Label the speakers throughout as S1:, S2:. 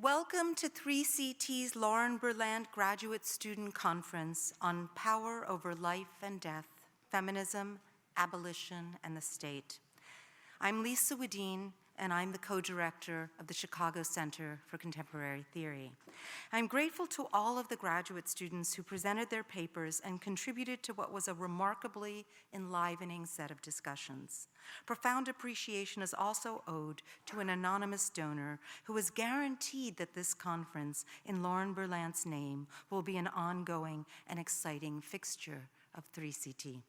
S1: Welcome to 3CT's Lauren Berlant Graduate Student Conference on Power Over Life and Death, Feminism, Abolition, and the State. I'm Lisa Wedeen, and I'm the co-director of the Chicago Center for Contemporary Theory. I'm grateful to all of the graduate students who presented their papers and contributed to what was a remarkably enlivening set of discussions. Profound appreciation is also owed to an anonymous donor who has guaranteed that this conference, in Lauren Berlant's name, will be an ongoing and exciting fixture of 3CT.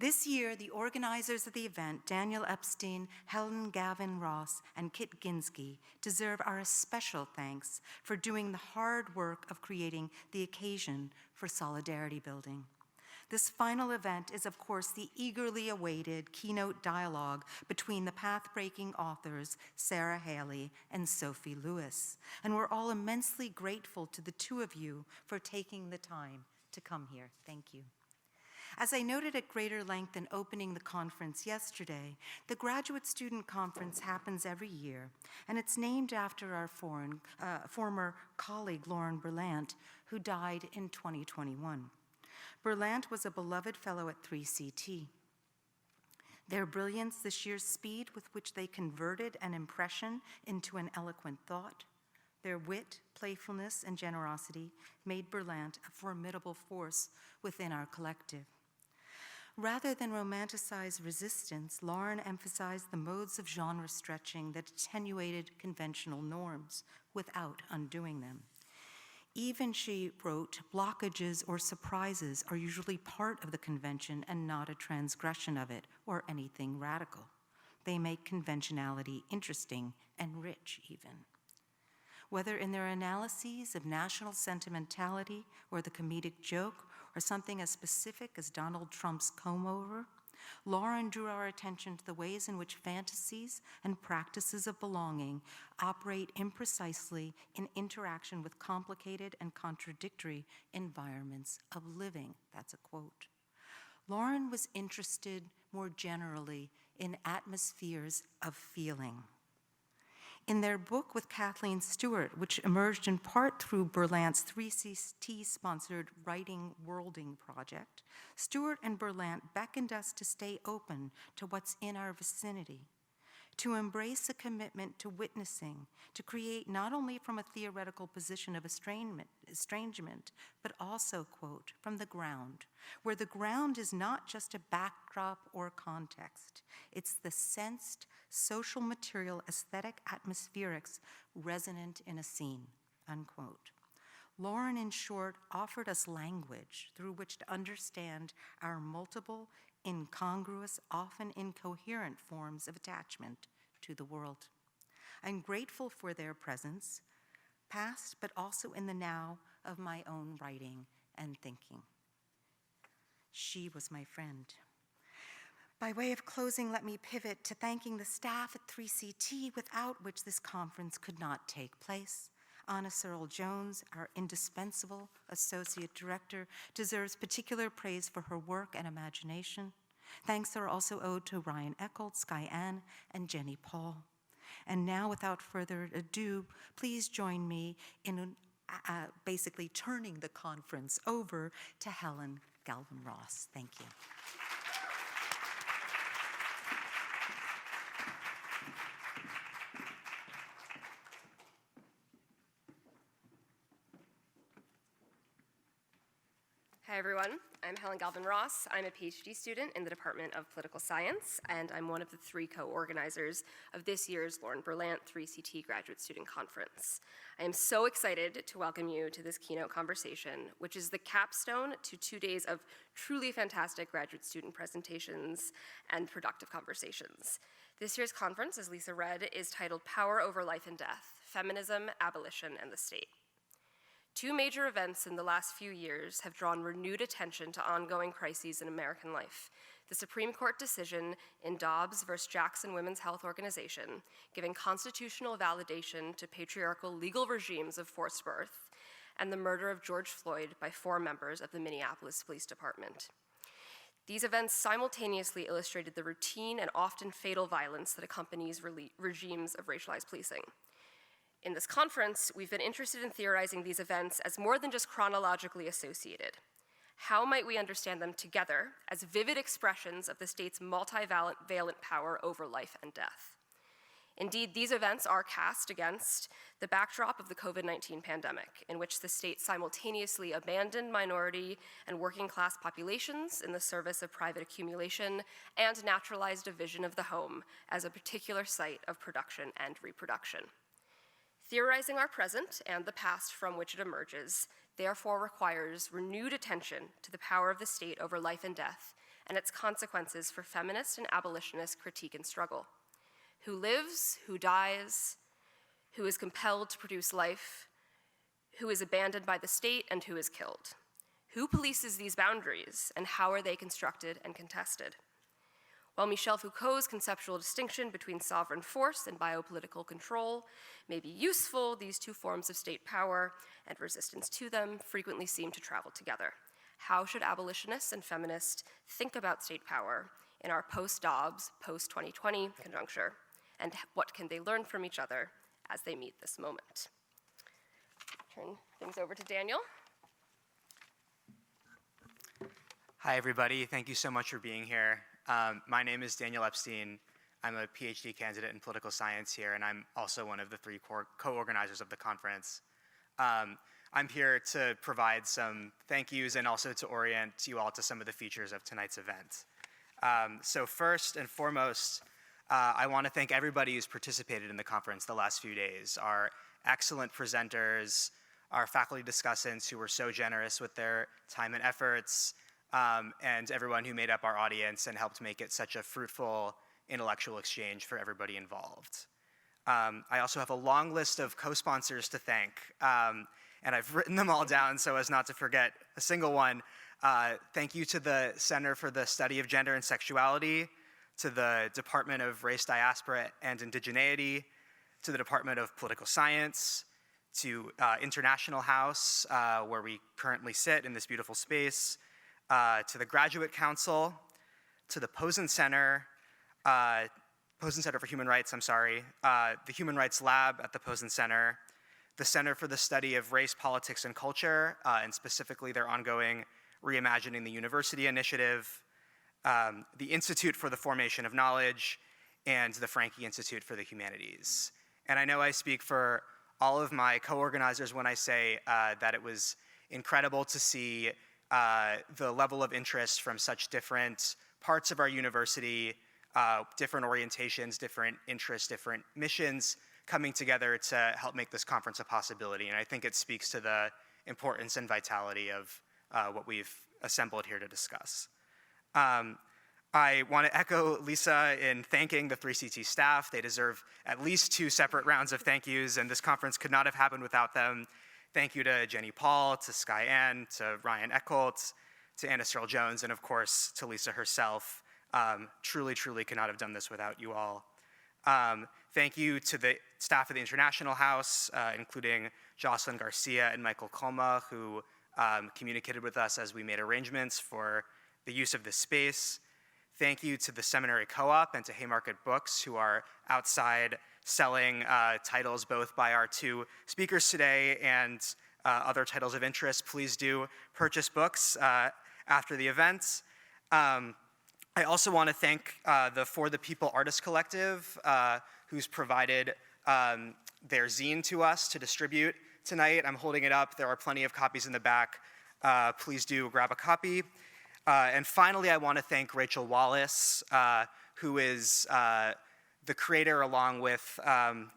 S1: This year, the organizers of the event, Daniel Epstein, Helen Gavin Ross, and Kit Ginsky, deserve our special thanks for doing the hard work of creating the occasion for solidarity building. This final event is, of course, the eagerly awaited keynote dialogue between the path-breaking authors Sarah Haley and Sophie Lewis. And we're all immensely grateful to the two of you for taking the time to come here. Thank you. As I noted at greater length in opening the conference yesterday, the Graduate Student Conference happens every year, and it's named after our former colleague, Lauren Berlant, who died in 2021. Berlant was a beloved fellow at 3CT. Their brilliance, the sheer speed with which they converted an impression into an eloquent thought, their wit, playfulness, and generosity made Berlant a formidable force within our collective. Rather than romanticize resistance, Lauren emphasized the modes of genre stretching that attenuated conventional norms without undoing them. Even, she wrote, blockages or surprises are usually part of the convention and not a transgression of it or anything radical. They make conventionality interesting and rich, even. Whether in their analyses of national sentimentality or the comedic joke, or something as specific as Donald Trump's comb-over, Lauren drew our attention to the ways in which fantasies and practices of belonging operate imprecisely in interaction with complicated and contradictory environments of living. That's a quote. Lauren was interested more generally in atmospheres of feeling. In their book with Kathleen Stewart, which emerged in part through Berlant's 3CT-sponsored Writing Worlding project, Stewart and Berlant beckoned us to stay open to what's in our vicinity, to embrace a commitment to witnessing, to create not only from a theoretical position of estrangement, but also, quote, from the ground, where the ground is not just a backdrop or context. It's the sensed, social material, aesthetic atmospherics resonant in a scene, unquote. Lauren, in short, offered us language through which to understand our multiple, incongruous, often incoherent forms of attachment to the world. I'm grateful for their presence, past but also in the now of my own writing and thinking. She was my friend. By way of closing, let me pivot to thanking the staff at 3CT, without which this conference could not take place. Anna Searle-Jones, our indispensable associate director, deserves particular praise for her work and imagination. Thanks are also owed to Ryan Echolt, Sky Ann, and Jenny Paul. And now, without further ado, please join me in basically turning the conference over to Helen Galvin Ross. Thank you.
S2: Hi everyone, I'm Helen Galvin Ross. I'm a PhD student in the Department of Political Science, and I'm one of the three co-organizers of this year's Lauren Berlant 3CT Graduate Student Conference. I am so excited to welcome you to this keynote conversation, which is the capstone to 2 days of truly fantastic graduate student presentations and productive conversations. This year's conference, as Lisa read, is titled Power Over Life and Death, Feminism, Abolition, and the State. Two major events in the last few years have drawn renewed attention to ongoing crises in American life. The Supreme Court decision in Dobbs versus Jackson Women's Health Organization, giving constitutional validation to patriarchal legal regimes of forced birth, and the murder of George Floyd by 4 members of the Minneapolis Police Department. These events simultaneously illustrated the routine and often fatal violence that accompanies regimes of racialized policing. In this conference, we've been interested in theorizing these events as more than just chronologically associated. How might we understand them together as vivid expressions of the state's multivalent power over life and death? Indeed, these events are cast against the backdrop of the COVID-19 pandemic, in which the state simultaneously abandoned minority and working class populations in the service of private accumulation and naturalized a vision of the home as a particular site of production and reproduction. Theorizing our present and the past from which it emerges, therefore requires renewed attention to the power of the state over life and death and its consequences for feminist and abolitionist critique and struggle. Who lives, who dies, who is compelled to produce life, who is abandoned by the state, and who is killed? Who polices these boundaries, and how are they constructed and contested? While Michel Foucault's conceptual distinction between sovereign force and biopolitical control may be useful, these two forms of state power and resistance to them frequently seem to travel together. How should abolitionists and feminists think about state power in our post-Dobbs, post-2020 conjuncture? And what can they learn from each other as they meet this moment? Turn things over to Daniel.
S3: Hi, everybody. Thank you so much for being here. My name is Daniel Epstein. I'm a PhD candidate in political science here, and I'm also one of the three co-organizers of the conference. I'm here to provide some thank yous and also to orient you all to some of the features of tonight's event. So first and foremost, I want to thank everybody who's participated in the conference the last few days, our excellent presenters, our faculty discussants who were so generous with their time and efforts, and everyone who made up our audience and helped make it such a fruitful intellectual exchange for everybody involved. I also have a long list of co-sponsors to thank, and I've written them all down so as not to forget a single one. Thank you to the Center for the Study of Gender and Sexuality, to the Department of Race, Diaspora, and Indigeneity, to the Department of Political Science, to International House, where we currently sit in this beautiful space, to the Graduate Council, to the Posen Center for Human Rights, the Human Rights Lab at the Posen Center, the Center for the Study of Race, Politics, and Culture, and specifically their ongoing Reimagining the University initiative, the Institute for the Formation of Knowledge, and the Franke Institute for the Humanities. And I know I speak for all of my co-organizers when I say that it was incredible to see the level of interest from such different parts of our university, different orientations, different interests, different missions coming together to help make this conference a possibility. And I think it speaks to the importance and vitality of what we've assembled here to discuss. I want to echo Lisa in thanking the 3CT staff. They deserve at least 2 separate rounds of thank yous, and this conference could not have happened without them. Thank you to Jenny Paul, to Sky Ann, to Ryan Eckholt, to Anna Searle Jones, and of course to Lisa herself. Truly could not have done this without you all. Thank you to the staff of the International House, including Jocelyn Garcia and Michael Colma, who communicated with us as we made arrangements for the use of this space. Thank you to the Seminary Co-op and to Haymarket Books, who are outside selling titles both by our 2 speakers today and other titles of interest. Please do purchase books after the event. I also want to thank the For the People Artist Collective, who's provided their zine to us to distribute tonight. I'm holding it up. There are plenty of copies in the back. Please do grab a copy. And finally, I want to thank Rachel Wallace, who is the creator, along with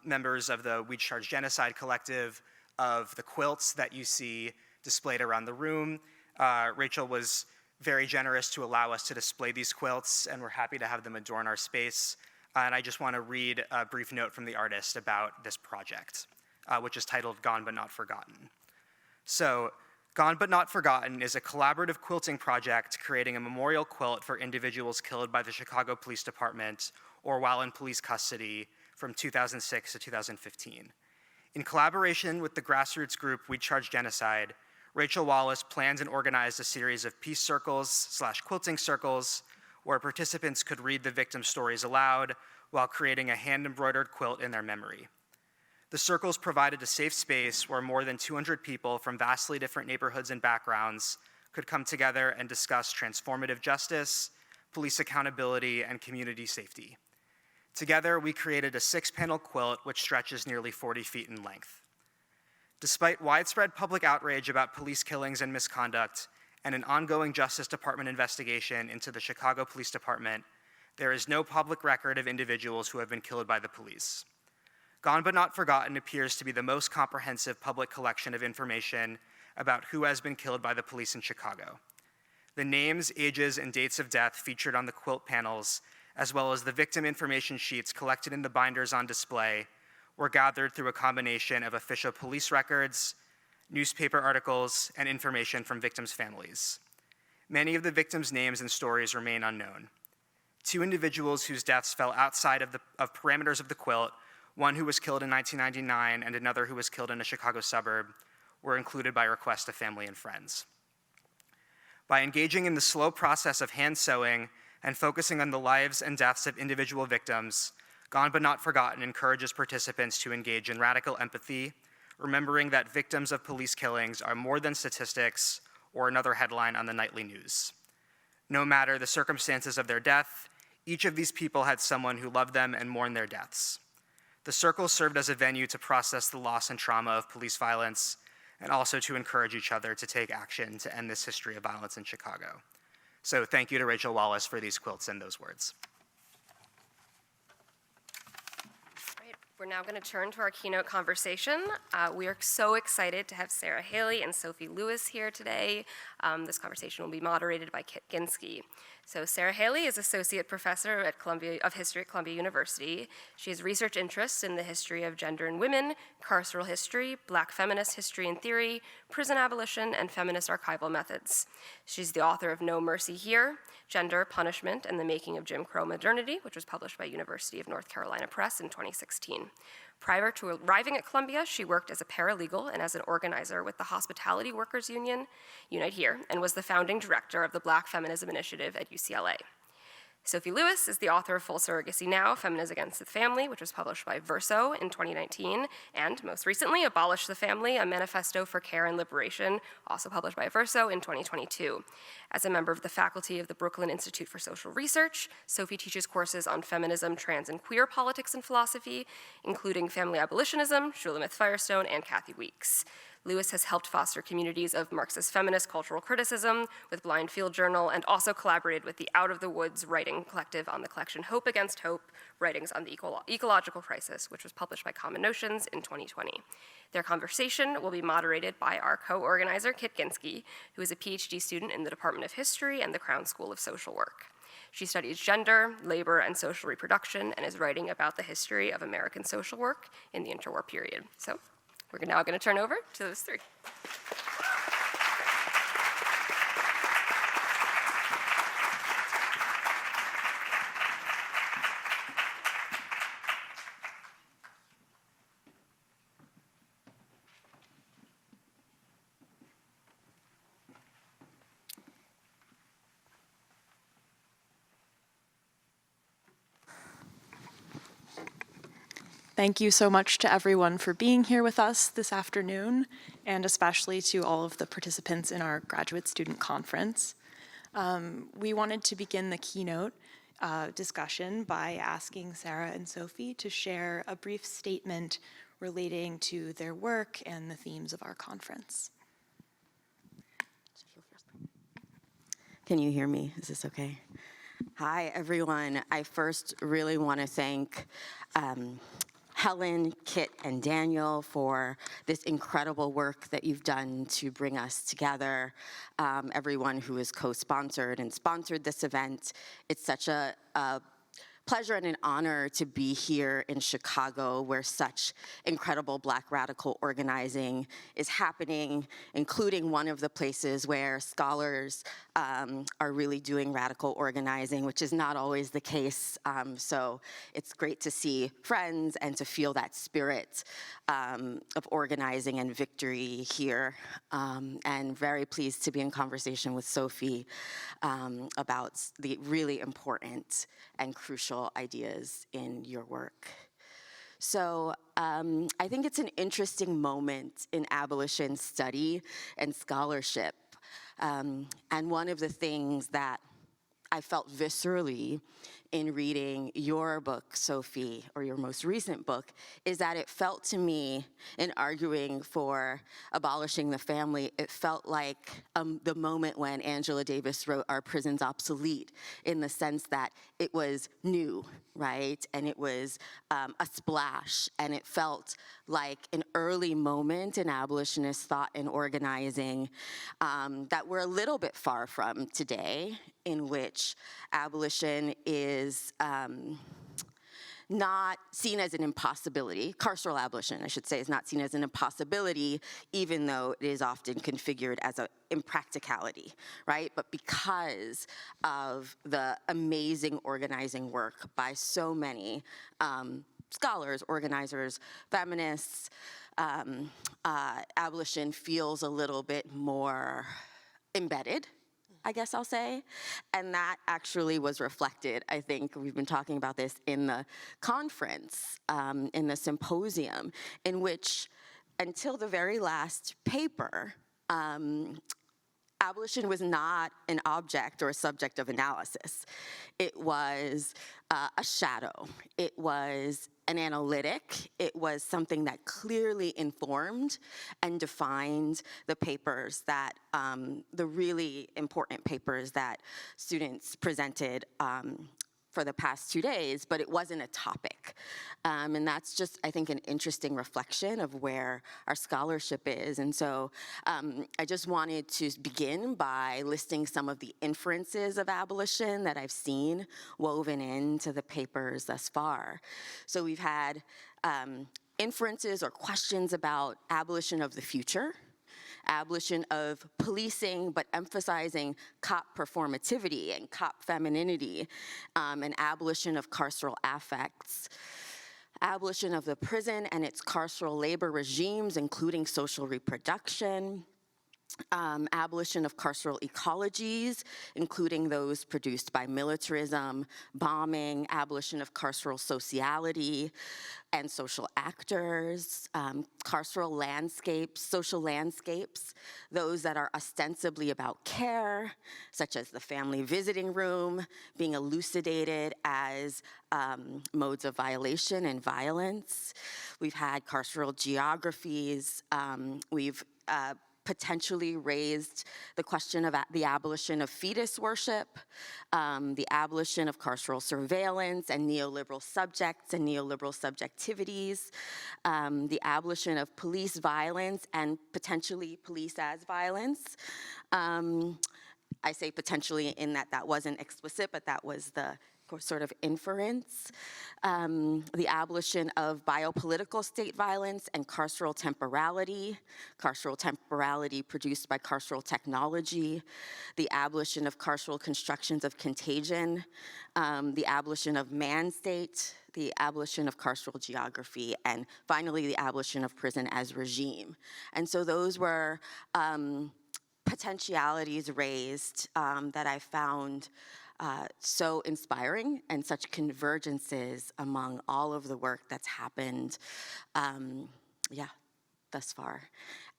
S3: members of the We Charge Genocide Collective, of the quilts that you see displayed around the room. Rachel was very generous to allow us to display these quilts, and we're happy to have them adorn our space. And I just want to read a brief note from the artist about this project, which is titled Gone But Not Forgotten. So, Gone But Not Forgotten is a collaborative quilting project creating a memorial quilt for individuals killed by the Chicago Police Department or while in police custody from 2006 to 2015. In collaboration with the grassroots group We Charge Genocide, Rachel Wallace planned and organized a series of peace circles/quilting circles where participants could read the victims' stories aloud while creating a hand-embroidered quilt in their memory. The circles provided a safe space where more than 200 people from vastly different neighborhoods and backgrounds could come together and discuss transformative justice, police accountability, and community safety. Together, we created a 6-panel quilt which stretches nearly 40 feet in length. Despite widespread public outrage about police killings and misconduct, and an ongoing Justice Department investigation into the Chicago Police Department, there is no public record of individuals who have been killed by the police. Gone But Not Forgotten appears to be the most comprehensive public collection of information about who has been killed by the police in Chicago. The names, ages, and dates of death featured on the quilt panels, as well as the victim information sheets collected in the binders on display, were gathered through a combination of official police records, newspaper articles, and information from victims' families. Many of the victims' names and stories remain unknown. 2 individuals whose deaths fell outside of parameters of the quilt, one who was killed in 1999 and another who was killed in a Chicago suburb, were included by request of family and friends. By engaging in the slow process of hand sewing and focusing on the lives and deaths of individual victims, Gone But Not Forgotten encourages participants to engage in radical empathy, remembering that victims of police killings are more than statistics or another headline on the nightly news. No matter the circumstances of their death, each of these people had someone who loved them and mourned their deaths. The circle served as a venue to process the loss and trauma of police violence, and also to encourage each other to take action to end this history of violence in Chicago. So thank you to Rachel Wallace for these quilts and those words.
S2: Right, we're now going to turn to our keynote conversation. We are so excited to have Sarah Haley and Sophie Lewis here today. This conversation will be moderated by Kit Ginsky. So Sarah Haley is Associate Professor of History at Columbia University. She has research interests in the history of gender and women, carceral history, Black feminist history and theory, prison abolition, and feminist archival methods. She's the author of No Mercy Here, Gender, Punishment, and the Making of Jim Crow Modernity, which was published by University of North Carolina Press in 2016. Prior to arriving at Columbia, she worked as a paralegal and as an organizer with the Hospitality Workers Union, Unite Here, and was the founding director of the Black Feminism Initiative at UCLA. Sophie Lewis is the author of Full Surrogacy Now, Feminism Against the Family, which was published by Verso in 2019, and most recently, Abolish the Family, a Manifesto for Care and Liberation, also published by Verso in 2022. As a member of the faculty of the Brooklyn Institute for Social Research, Sophie teaches courses on feminism, trans and queer politics and philosophy, including family abolitionism, Shulamith Firestone, and Kathy Weeks. Lewis has helped foster communities of Marxist feminist cultural criticism with Blind Field Journal, and also collaborated with the Out of the Woods writing collective on the collection Hope Against Hope, Writings on the Ecological Crisis, which was published by Common Notions in 2020. Their conversation will be moderated by our co-organizer, Kit Ginsky, who is a PhD student in the Department of History and the Crown School of Social Work. She studies gender, labor, and social reproduction, and is writing about the history of American social work in the interwar period. So, we're now going to turn over to those three.
S4: Thank you so much to everyone for being here with us this afternoon, and especially to all of the participants in our graduate student conference. We wanted to begin the keynote discussion by asking Sarah and Sophie to share a brief statement relating to their work and the themes of our conference.
S5: Can you hear me? Is this okay? Hi, everyone. I first really want to thank Helen, Kit, and Daniel for this incredible work that you've done to bring us together, everyone who has co-sponsored and sponsored this event. It's such a pleasure and an honor to be here in Chicago, where such incredible Black radical organizing is happening, including one of the places where scholars are really doing radical organizing, which is not always the case. So it's great to see friends and to feel that spirit of organizing and victory here. And very pleased to be in conversation with Sophie about the really important and crucial ideas in your work. So I think it's an interesting moment in abolition study and scholarship. And one of the things that I felt viscerally in reading your book, Sophie, or your most recent book, is that it felt to me, in arguing for abolishing the family, it felt like the moment when Angela Davis wrote Are Prisons Obsolete, in the sense that it was new, right? And it was a splash, and it felt like an early moment in abolitionist thought and organizing that we're a little bit far from today, in which abolition is not seen as an impossibility. Carceral abolition, I should say, is not seen as an impossibility, even though it is often configured as an impracticality, right? But because of the amazing organizing work by so many scholars, organizers, feminists, abolition feels a little bit more embedded, I guess I'll say. And that actually was reflected, I think, we've been talking about this in the conference, in the symposium, in which, until the very last paper, abolition was not an object or a subject of analysis. It was a shadow. It was an analytic. It was something that clearly informed and defined the papers that, the really important papers that students presented for the past 2 days, but it wasn't a topic. And that's just, I think, an interesting reflection of where our scholarship is. And so I just wanted to begin by listing some of the inferences of abolition that I've seen woven into the papers thus far. So we've had inferences or questions about abolition of the future, abolition of policing, but emphasizing cop performativity and cop femininity, and abolition of carceral affects, abolition of the prison and its carceral labor regimes, including social reproduction, abolition of carceral ecologies, including those produced by militarism, bombing, abolition of carceral sociality and social actors, carceral landscapes, social landscapes, those that are ostensibly about care, such as the family visiting room, being elucidated as modes of violation and violence. We've had carceral geographies. We've potentially raised the question of the abolition of fetus worship, the abolition of carceral surveillance and neoliberal subjects and neoliberal subjectivities, the abolition of police violence and potentially police as violence. I say potentially in that that wasn't explicit, but that was the sort of inference. The abolition of biopolitical state violence and carceral temporality produced by carceral technology, the abolition of carceral constructions of contagion, the abolition of man-state, the abolition of carceral geography, and finally the abolition of prison as regime. And so those were potentialities raised that I found so inspiring, and such convergences among all of the work that's happened, thus far.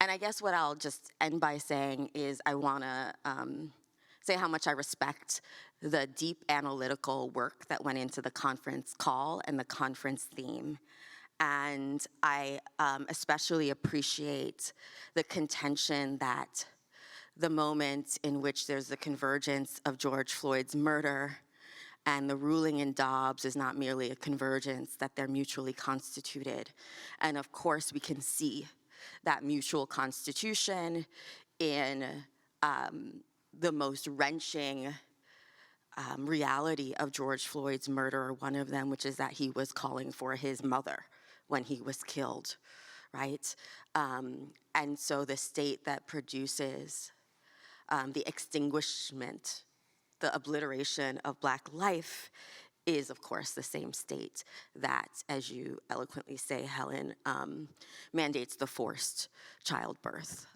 S5: And I guess what I'll just end by saying is I wanna say how much I respect the deep analytical work that went into the conference call and the conference theme. And I especially appreciate the contention that the moment in which there's the convergence of George Floyd's murder and the ruling in Dobbs is not merely a convergence, that they're mutually constituted. And of course, we can see that mutual constitution in the most wrenching reality of George Floyd's murder, one of them, which is that he was calling for his mother when he was killed, right? And so the state that produces the extinguishment, the obliteration of Black life is, of course, the same state that, as you eloquently say, Helen, mandates the forced childbirth.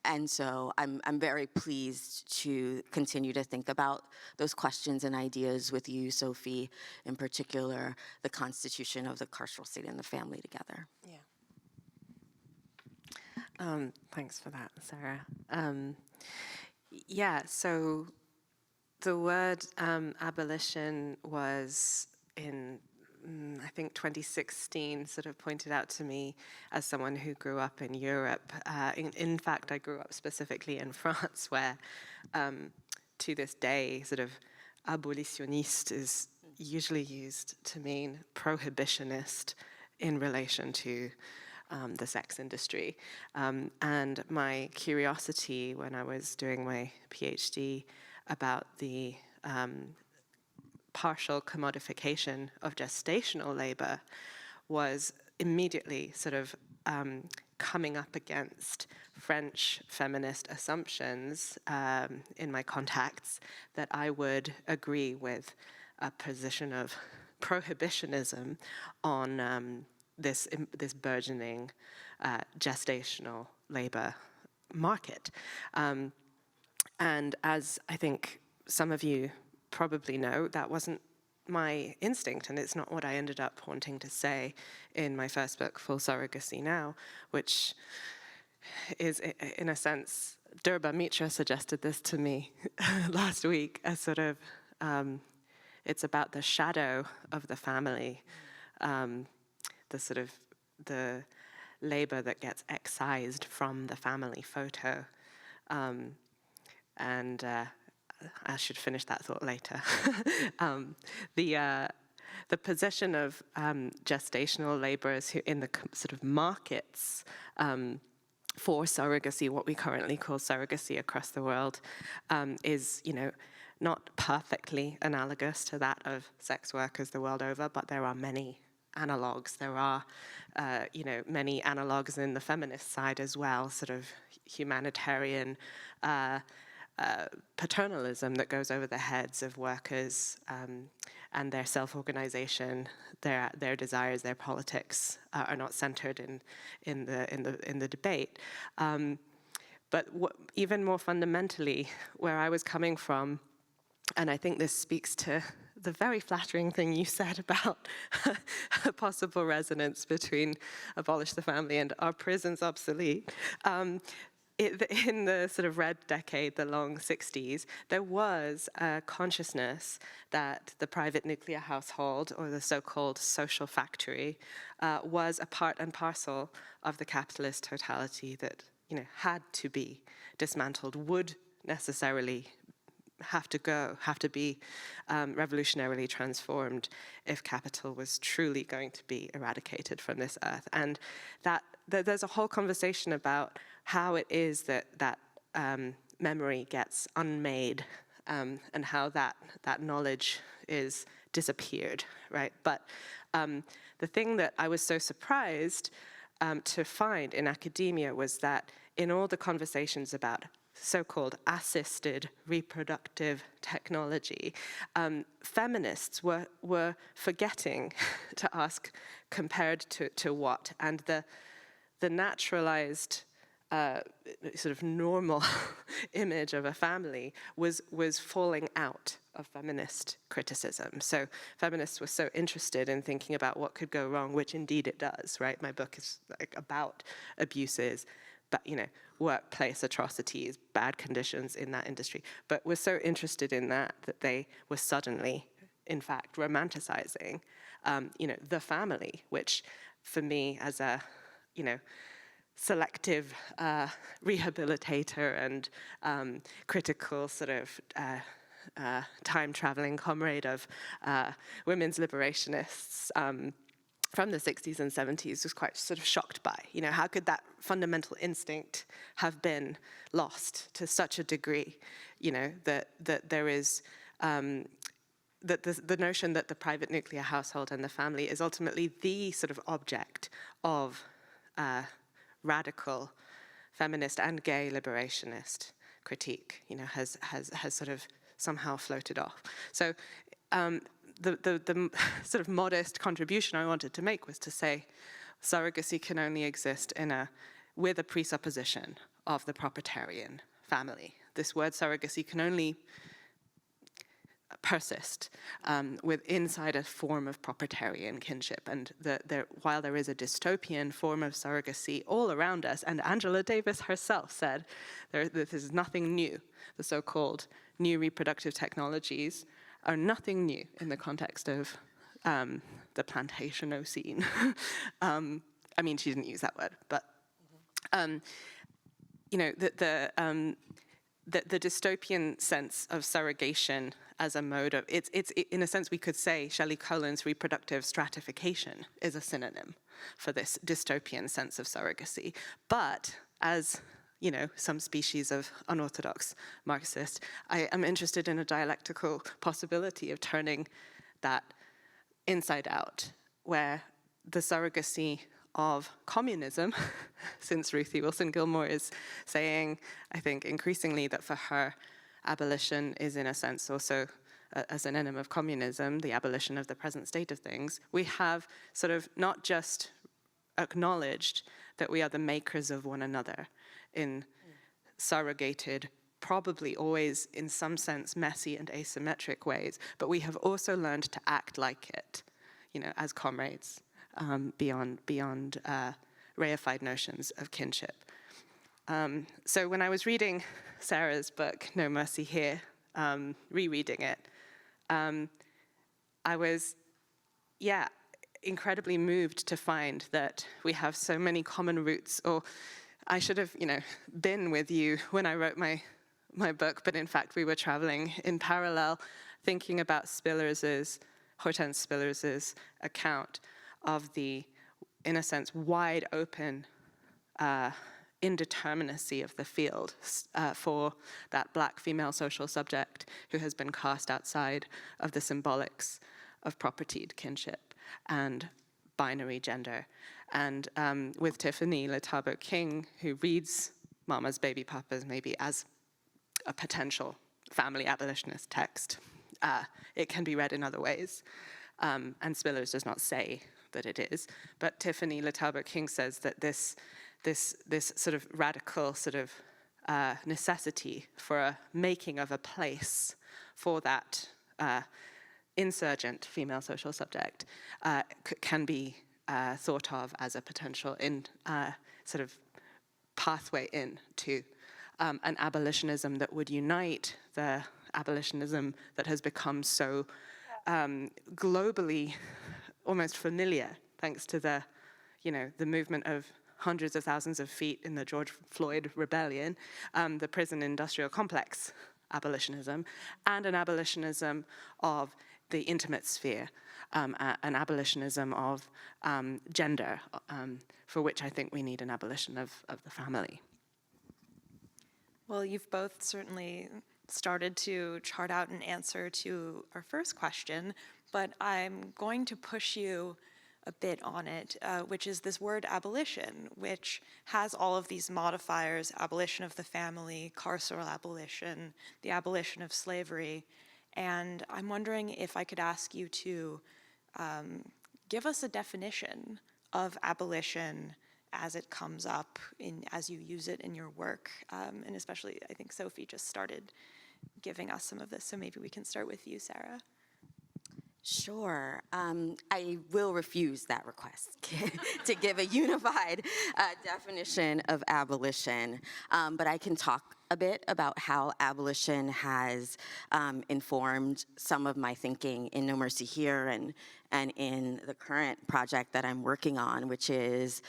S5: And so I'm very pleased to continue to think about those questions and ideas with you, Sophie, in particular, the constitution of the carceral state and the family together.
S6: Thanks for that, Sarah. Yeah, so the word abolition was in, I think, 2016, sort of pointed out to me as someone who grew up in Europe. In fact, I grew up specifically in France, where to this day, sort of abolitionist is usually used to mean prohibitionist in relation to the sex industry. And my curiosity when I was doing my PhD about the partial commodification of gestational labor was immediately sort of coming up against French feminist assumptions in my contacts that I would agree with a position of prohibitionism on this burgeoning gestational labor market. And as I think some of you probably know, that wasn't my instinct, and it's not what I ended up wanting to say in my first book, Full Surrogacy Now, which is, in a sense, Durba Mitra suggested this to me last week, as sort of, it's about the shadow of the family, the labor that gets excised from the family photo. And I should finish that thought later. The position of gestational laborers who in the sort of markets for surrogacy, what we currently call surrogacy across the world, is, not perfectly analogous to that of sex workers the world over, but there are many analogues. There are, many analogues in the feminist side as well, sort of humanitarian paternalism that goes over the heads of workers and their self-organization, their desires, their politics are not centered in the debate. But even more fundamentally, where I was coming from, and I think this speaks to the very flattering thing you said about a possible resonance between Abolish the Family and Are Prisons Obsolete. In the sort of red decade, the long 60s, there was a consciousness that the private nuclear household, or the so-called social factory, was a part and parcel of the capitalist totality that, had to be dismantled, would necessarily have to be revolutionarily transformed if capital was truly going to be eradicated from this earth. And that there's a whole conversation about how it is that memory gets unmade and how that knowledge is disappeared, right? But the thing that I was so surprised to find in academia was that in all the conversations about so-called assisted reproductive technology, feminists were forgetting to ask compared to what, and the naturalized sort of normal image of a family was falling out of feminist criticism. So feminists were so interested in thinking about what could go wrong, which indeed it does, right? My book is about abuses, but workplace atrocities, bad conditions in that industry. But we're so interested in that they were suddenly, in fact, romanticizing, the family, which for me as a, selective rehabilitator and critical sort of time-traveling comrade of women's liberationists from the 60s and 70s was quite sort of shocked by, how could that fundamental instinct have been lost to such a degree, that there is, that the notion that the private nuclear household and the family is ultimately the sort of object of radical feminist and gay liberationist critique, has sort of somehow floated off. So the sort of modest contribution I wanted to make was to say surrogacy can only exist with a presupposition of the proprietarian family. This word surrogacy can only persist inside a form of proprietarian kinship. And while there is a dystopian form of surrogacy all around us, and Angela Davis herself said this is nothing new, the so-called new reproductive technologies are nothing new in the context of the Plantagenet. I mean, she didn't use that word, but you know, the dystopian sense of surrogation as a mode of, it's in a sense we could say Shelley Colin's reproductive stratification is a synonym for this dystopian sense of surrogacy. But as, you know, some species of unorthodox Marxist, I am interested in a dialectical possibility of turning that inside out, where the surrogacy of communism, since Ruthie Wilson-Gilmore is saying, I think, increasingly that for her, abolition is in a sense also a synonym of communism, the abolition of the present state of things. We have sort of not just acknowledged that we are the makers of one another in surrogated, probably always in some sense messy and asymmetric ways, but we have also learned to act like it, you know, as comrades, beyond reified notions of kinship. So when I was reading Sarah's book, No Mercy Here, rereading it, I was, incredibly moved to find that we have so many common roots, or I should have, you know, been with you when I wrote my book, but in fact we were traveling in parallel, thinking about Hortense Spillers's account of the, in a sense, wide open indeterminacy of the field for that black female social subject who has been cast outside of the symbolics of propertied kinship and binary gender. And with Tiffany Letabo King, who reads Mama's Baby Papas maybe as a potential family abolitionist text, it can be read in other ways. And Spillers does not say that it is, but Tiffany Letabo King says that this sort of radical sort of necessity for a making of a place for that insurgent female social subject can be thought of as a potential sort of pathway into an abolitionism that would unite the abolitionism that has become so globally almost familiar, thanks to the, you know, the movement of hundreds of thousands of feet in the George Floyd rebellion, the prison industrial complex abolitionism, and an abolitionism of the intimate sphere, an abolitionism of gender, for which I think we need an abolition of the family.
S4: Well, you've both certainly started to chart out an answer to our first question, but I'm going to push you a bit on it, which is this word abolition, which has all of these modifiers: abolition of the family, carceral abolition, the abolition of slavery. And I'm wondering if I could ask you to give us a definition of abolition as it comes up, as you use it in your work. And especially, I think Sophie just started giving us some of this, so maybe we can start with you, Sarah.
S5: Sure. I will refuse that request to give a unified definition of abolition, but I can talk a bit about how abolition has informed some of my thinking in No Mercy Here and in the current project that I'm working on, which is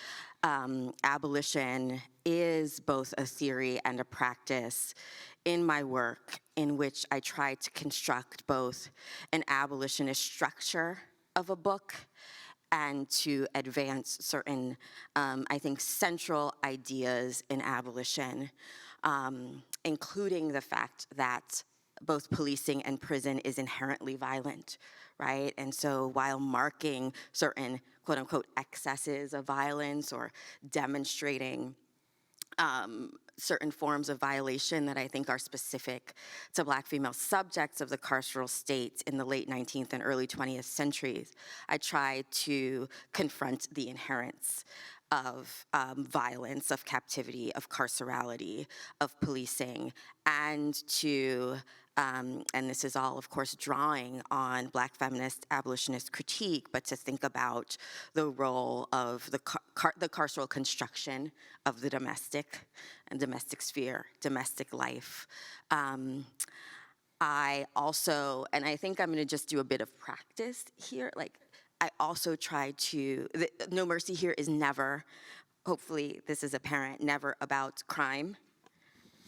S5: abolition is both a theory and a practice in my work, in which I try to construct both an abolitionist structure of a book and to advance certain, I think, central ideas in abolition, including the fact that both policing and prison is inherently violent, right? And so while marking certain, quote unquote, excesses of violence or demonstrating certain forms of violation that I think are specific to Black female subjects of the carceral state in the late 19th and early 20th centuries, I try to confront the inherents of violence, of captivity, of carcerality, of policing, and to, and this is all, of course, drawing on Black feminist abolitionist critique, but to think about the role of the carceral construction of the domestic and domestic sphere, domestic life. I also, and I think I'm going to just do a bit of practice here, like, I also try to, No Mercy here is never, hopefully this is apparent, never about crime.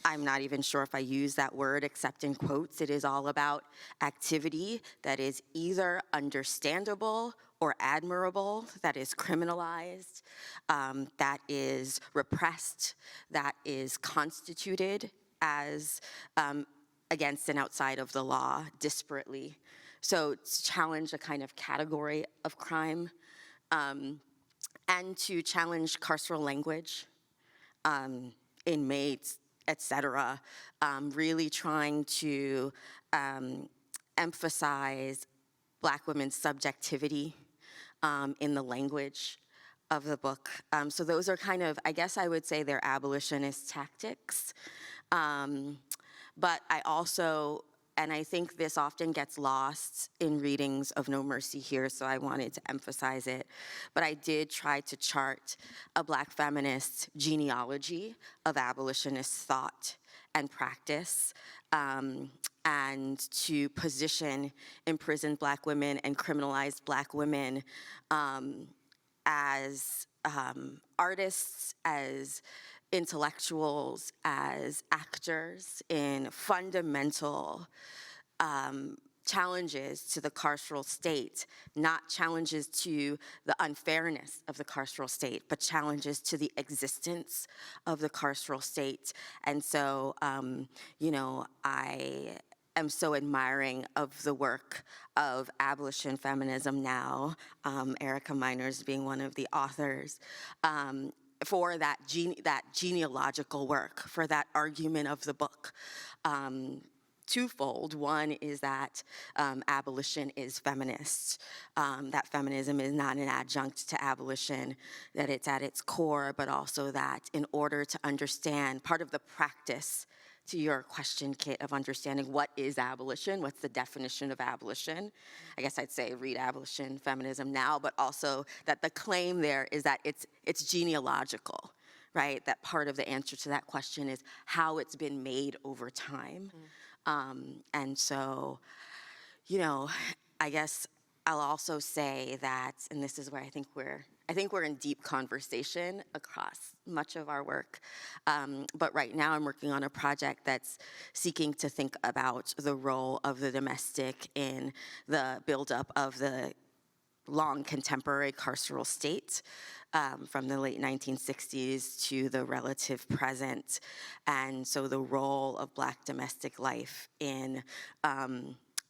S5: I'm not even sure if I use that word except in quotes. It is all about activity that is either understandable or admirable, that is criminalized, that is repressed, that is constituted as against and outside of the law disparately. So to challenge a kind of category of crime, and to challenge carceral language, inmates, et cetera, really trying to emphasize Black women's subjectivity in the language of the book. So those are kind of, I guess I would say they're abolitionist tactics. But I also, and I think this often gets lost in readings of No Mercy here, so I wanted to emphasize it. But I did try to chart a Black feminist genealogy of abolitionist thought and practice, and to position imprisoned Black women and criminalized Black women as artists, as intellectuals, as actors in fundamental challenges to the carceral state, not challenges to the unfairness of the carceral state, but challenges to the existence of the carceral state. And so, you know, I am so admiring of the work of Abolition Feminism Now, Erica Miners being one of the authors, for that genealogical work, for that argument of the book. Twofold. One is that abolition is feminist, that feminism is not an adjunct to abolition, that it's at its core, but also that in order to understand part of the practice, to your question, Kit, of understanding what is abolition, what's the definition of abolition. I guess I'd say read Abolition Feminism Now, but also that the claim there is that it's genealogical, right? That part of the answer to that question is how it's been made over time. And so, you know, I guess I'll also say that, and this is where I think we're in deep conversation across much of our work. But right now I'm working on a project that's seeking to think about the role of the domestic in the buildup of the long contemporary carceral state, from the late 1960s to the relative present. And so the role of Black domestic life in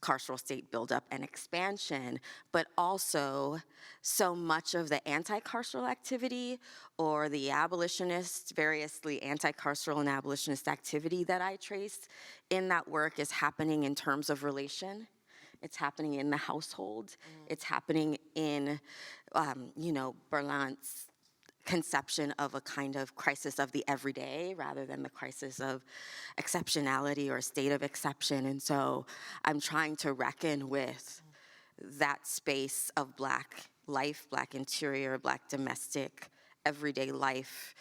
S5: carceral state buildup and expansion, but also so much of the anti-carceral activity or the abolitionist, variously anti-carceral and abolitionist activity that I trace in that work is happening in terms of relation. It's happening in the household. It's happening in, you know, Berlant's conception of a kind of crisis of the everyday rather than the crisis of exceptionality or state of exception. And so I'm trying to reckon with that space of Black life, Black interior, Black domestic, everyday life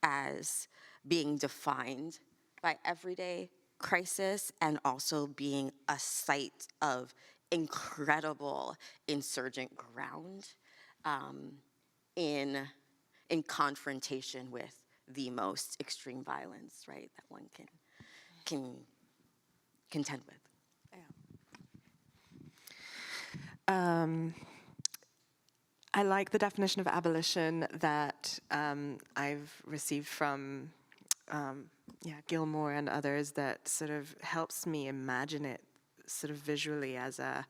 S5: as being defined by everyday crisis and also being a site of incredible insurgent ground in confrontation with the most extreme violence, right, that one can contend with.
S6: I like the definition of abolition that I've received from Gilmore and others that sort of helps me imagine it sort of visually as a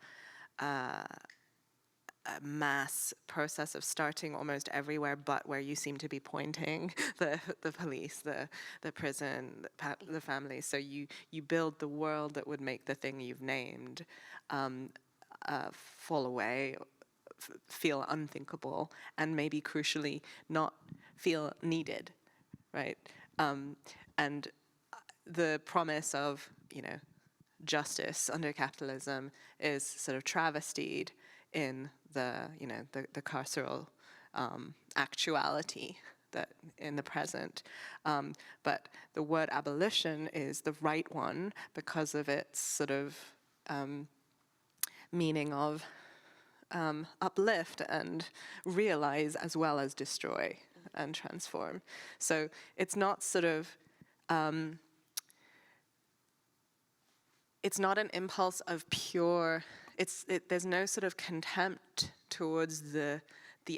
S6: mass process of starting almost everywhere but where you seem to be pointing, the police, the prison, the family. So you build the world that would make the thing you've named fall away, feel unthinkable, and maybe crucially not feel needed, right? And the promise of, justice under capitalism is sort of travestied in the carceral actuality that in the present. But the word abolition is the right one because of its sort of meaning of uplift and realize as well as destroy and transform. So it's not sort of, it's not an impulse of pure, there's no sort of contempt towards the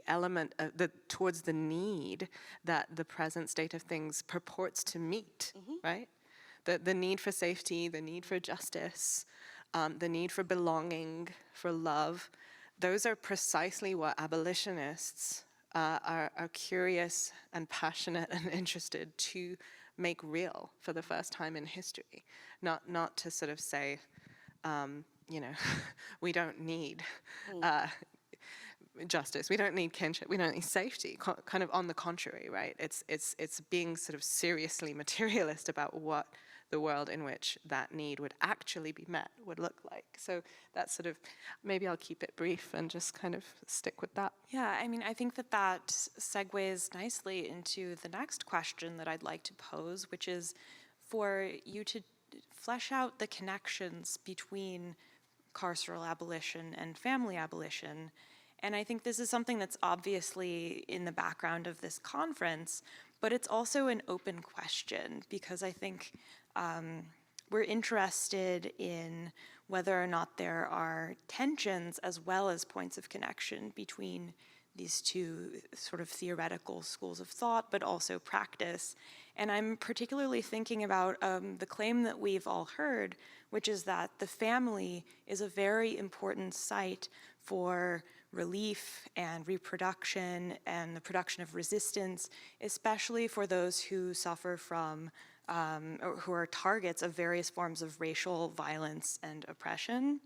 S6: element of towards the need that the present state of things purports to meet, right? The need for safety, the need for justice, the need for belonging, for love, those are precisely what abolitionists are curious and passionate and interested to make real for the first time in history. Not to sort of say, we don't need justice, we don't need kinship, we don't need safety. Kind of on the contrary, right? It's being sort of seriously materialist about what the world in which that need would actually be met would look like. So that's sort of, maybe I'll keep it brief and just kind of stick with that.
S4: Yeah, I mean, I think that segues nicely into the next question that I'd like to pose, which is for you to flesh out the connections between carceral abolition and family abolition. And I think this is something that's obviously in the background of this conference, but it's also an open question because I think we're interested in whether or not there are tensions as well as points of connection between these two sort of theoretical schools of thought, but also practice. And I'm particularly thinking about the claim that we've all heard, which is that the family is a very important site for relief and reproduction and the production of resistance, especially for those who suffer from or who are targets of various forms of racial violence and oppression.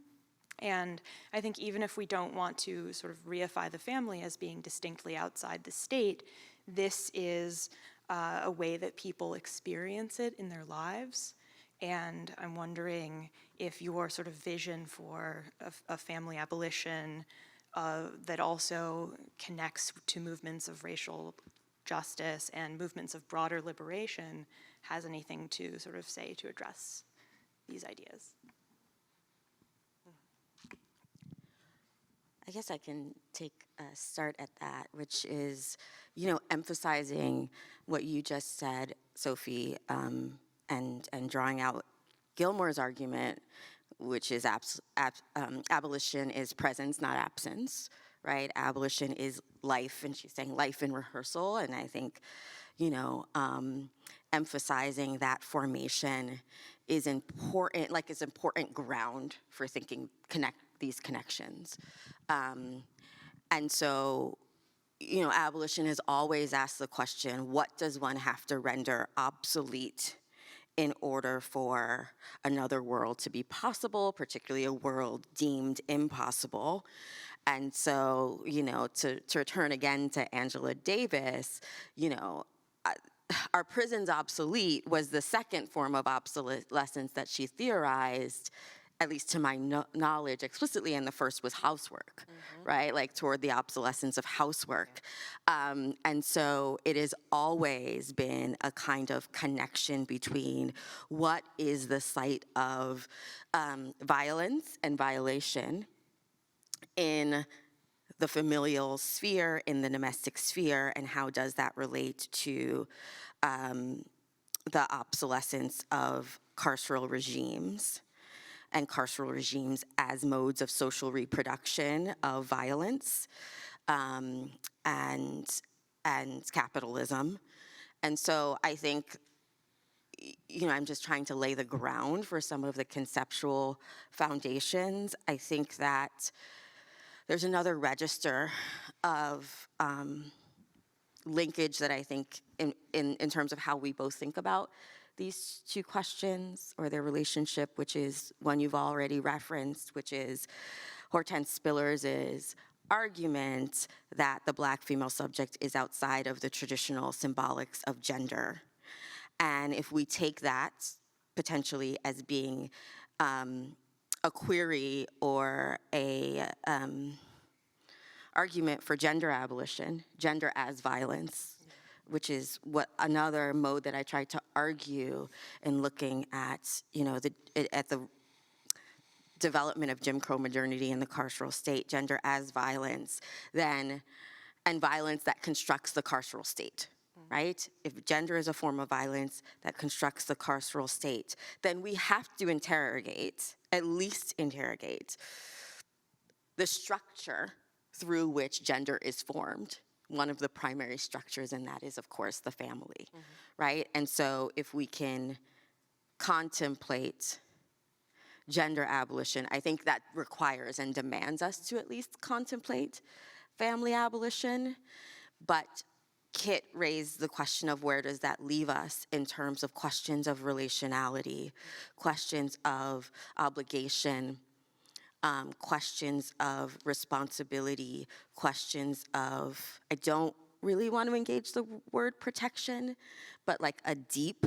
S4: And I think even if we don't want to sort of reify the family as being distinctly outside the state, this is a way that people experience it in their lives. And I'm wondering if your sort of vision for a family abolition that also connects to movements of racial justice and movements of broader liberation has anything to sort of say to address these ideas.
S5: I guess I can take a start at that, which is, emphasizing what you just said, Sophie, and drawing out Gilmore's argument, which is abolition is presence, not absence, right? Abolition is life, and she's saying life in rehearsal, and I think, emphasizing that formation is important, is important ground for thinking these connections. And so, abolition has always asked the question, what does one have to render obsolete in order for another world to be possible, particularly a world deemed impossible? And so, to return again to Angela Davis, our prison's obsolete was the second form of obsolescence that she theorized, at least to my knowledge explicitly, and the first was housework, right? Toward the obsolescence of housework. And so it has always been a kind of connection between what is the site of violence and violation in the familial sphere, in the domestic sphere, and how does that relate to the obsolescence of carceral regimes and carceral regimes as modes of social reproduction of violence and capitalism. And so I think, I'm just trying to lay the ground for some of the conceptual foundations. I think that there's another register of linkage that I think in terms of how we both think about these two questions or their relationship, which is one you've already referenced, which is Hortense Spiller's argument that the Black female subject is outside of the traditional symbolics of gender. And if we take that potentially as being a query or a argument for gender abolition, gender as violence, which is what another mode that I tried to argue in looking at, at the development of Jim Crow modernity in the carceral state, gender as violence, and violence that constructs the carceral state, right? If gender is a form of violence that constructs the carceral state, then we have to interrogate, at least interrogate, the structure through which gender is formed. One of the primary structures in that is, of course, the family, right? And so if we can contemplate gender abolition, I think that requires and demands us to at least contemplate family abolition. But Kit raised the question of where does that leave us in terms of questions of relationality, questions of obligation, questions of responsibility, questions of, I don't really want to engage the word protection, but like a deep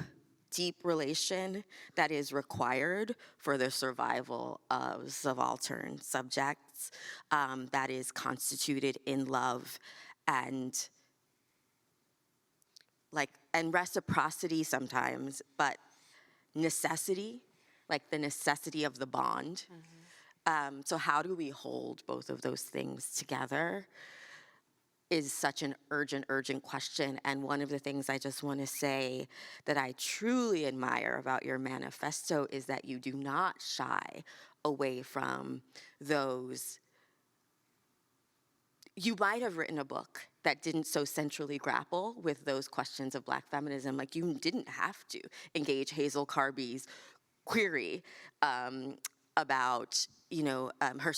S5: relation that is required for the survival of subaltern subjects, that is constituted in love and reciprocity sometimes, but necessity, like the necessity of the bond. So how do we hold both of those things together is such an urgent question. And one of the things I just want to say that I truly admire about your manifesto is that you do not shy away from those. You might have written a book that didn't so centrally grapple with those questions of Black feminism. Like, you didn't have to engage Hazel Carby's query about, her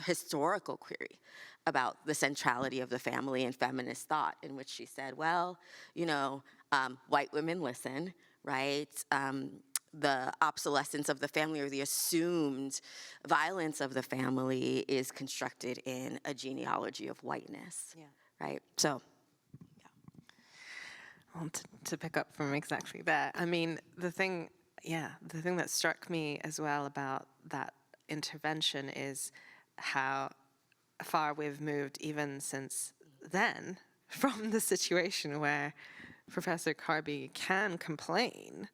S5: historical query about the centrality of the family and feminist thought, in which she said, well, white women listen, right? The obsolescence of the family or the assumed violence of the family is constructed in a genealogy of whiteness, right? So,
S6: Well, to pick up from exactly that, I mean, the thing that struck me as well about that intervention is how far we've moved even since then from the situation where Professor Carby can complain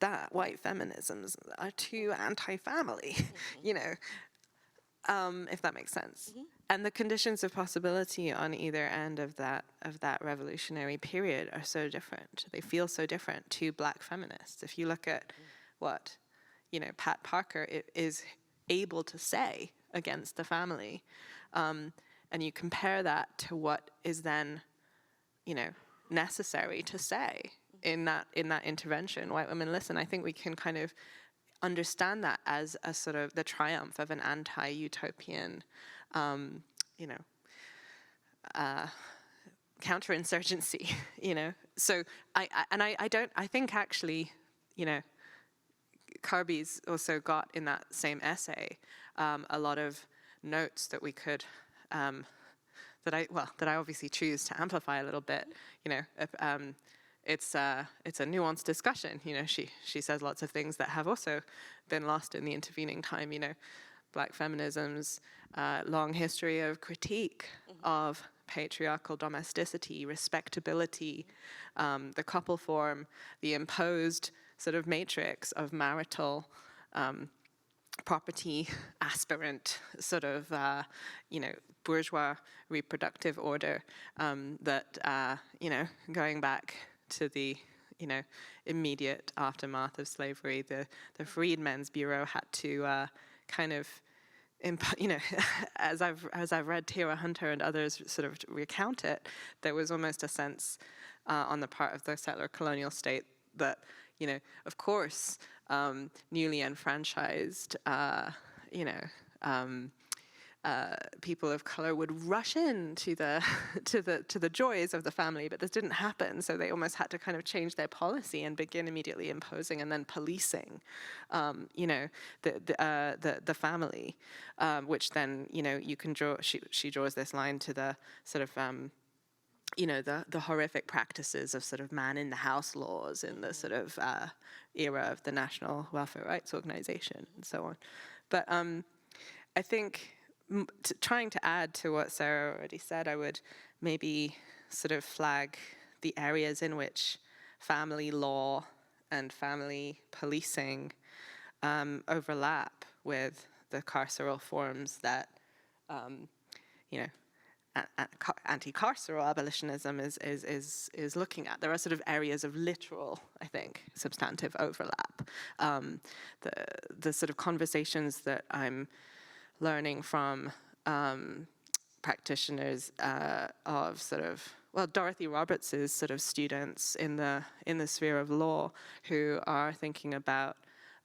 S6: that white feminisms are too anti-family, if that makes sense. And the conditions of possibility on either end of that revolutionary period are so different. They feel so different to Black feminists. If you look at what, Pat Parker is able to say against the family, and you compare that to what is then, necessary to say in that intervention, white women listen, I think we can kind of understand that as a sort of the triumph of an anti-utopian, counterinsurgency, So I think actually, Carby's also got in that same essay a lot of notes that we could, that I obviously choose to amplify a little bit. It's a nuanced discussion. She says lots of things that have also been lost in the intervening time. Black feminism's long history of critique of patriarchal domesticity, respectability, the couple form, the imposed sort of matrix of marital property aspirant sort of, bourgeois reproductive order that, going back to the, immediate aftermath of slavery, the Freedmen's Bureau had to kind of, as I've read Tara Hunter and others sort of recount it, there was almost a sense on the part of the settler colonial state that, of course, newly enfranchised, people of color would rush in to the joys of the family, but this didn't happen. So they almost had to kind of change their policy and begin immediately imposing and then policing, the family, which then you can draw. She draws this line to the sort of the horrific practices of sort of man in the house laws in the sort of era of the National Welfare Rights Organization and so on. But I think trying to add to what Sarah already said, I would maybe sort of flag the areas in which family law and family policing overlap with the carceral forms that, anti-carceral abolitionism is looking at. There are sort of areas of literal, I think, substantive overlap. The sort of conversations that I'm learning from practitioners of sort of, Dorothy Roberts' sort of students in the sphere of law who are thinking about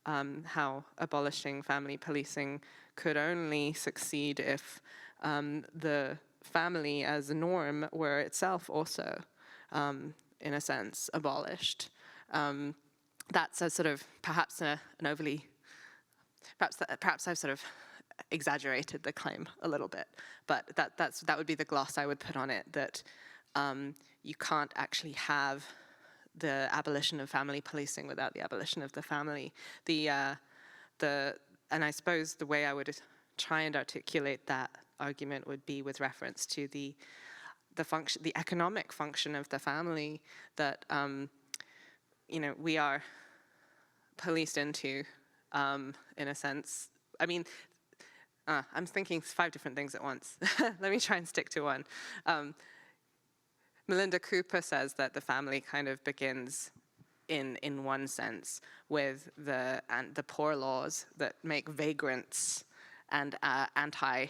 S6: how abolishing family policing could only succeed if the family as a norm were itself also, in a sense, abolished. That's a sort of perhaps an overly, perhaps I've sort of exaggerated the claim a little bit, but that would be the gloss I would put on it, that you can't actually have the abolition of family policing without the abolition of the family. And I suppose the way I would try and articulate that argument would be with reference to the economic function of the family that we are policed into, in a sense. I mean, I'm thinking 5 different things at once. Let me try and stick to one. Melinda Cooper says that the family kind of begins, in one sense, with the poor laws that make vagrants and anti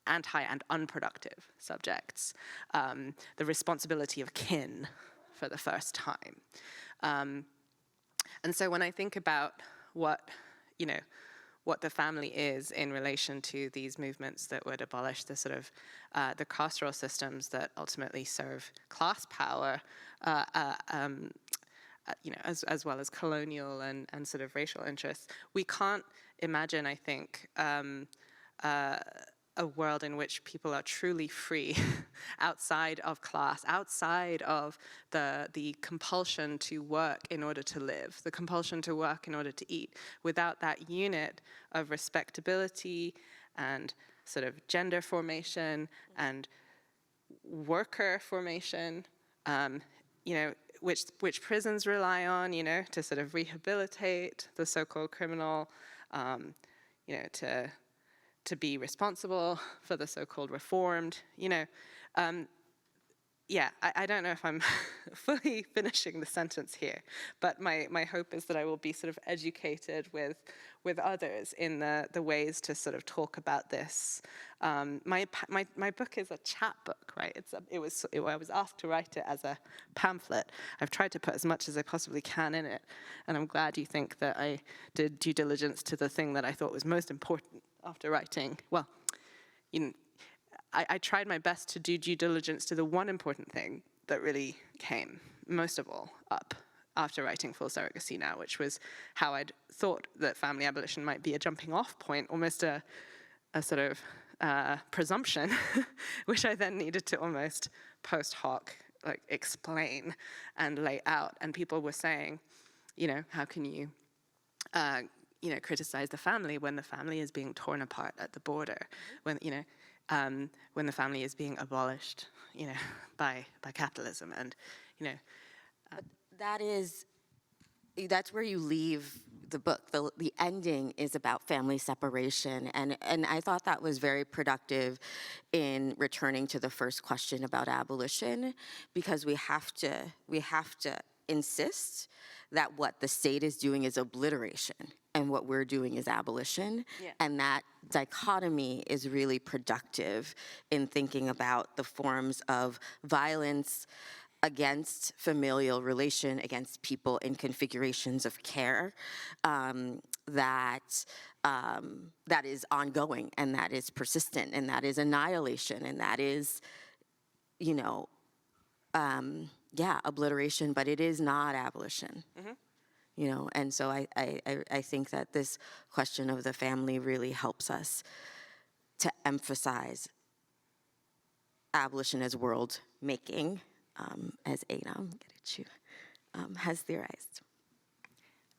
S6: and unproductive subjects the responsibility of kin for the first time. And so when I think about what the family is in relation to these movements that would abolish the sort of the carceral systems that ultimately serve class power, as well as colonial and sort of racial interests, we can't imagine, I think, a world in which people are truly free outside of class, outside of the compulsion to work in order to live, the compulsion to work in order to eat, without that unit of respectability and sort of gender formation and worker formation, which prisons rely on, to sort of rehabilitate the so-called criminal, to be responsible for the so-called reformed, I don't know if I'm fully finishing the sentence here, but my hope is that I will be sort of educated with others in the ways to sort of talk about this. My book is a chat book, right? I was asked to write it as a pamphlet. I've tried to put as much as I possibly can in it, and I'm glad you think that I did due diligence to the thing that I thought was most important after writing. Well, I tried my best to do due diligence to the one important thing that really came, most of all, up after writing Full Surrogacy Now, which was how I'd thought that family abolition might be a jumping off point, almost a sort of presumption, which I then needed to almost post hoc explain and lay out. And people were saying, how can you criticize the family when the family is being torn apart at the border, when the family is being abolished, by capitalism, and
S5: But that's where you leave the book. The ending is about family separation, and I thought that was very productive in returning to the first question about abolition, because we have to insist that what the state is doing is obliteration and what we're doing is abolition. Yeah. And that dichotomy is really productive in thinking about the forms of violence against familial relation, against people in configurations of care, that that is ongoing, and that is persistent, and that is annihilation, and that is, you know, obliteration, but it is not abolition. You know, and so I think that this question of the family really helps us to emphasize abolition as world making, as Adam has theorized.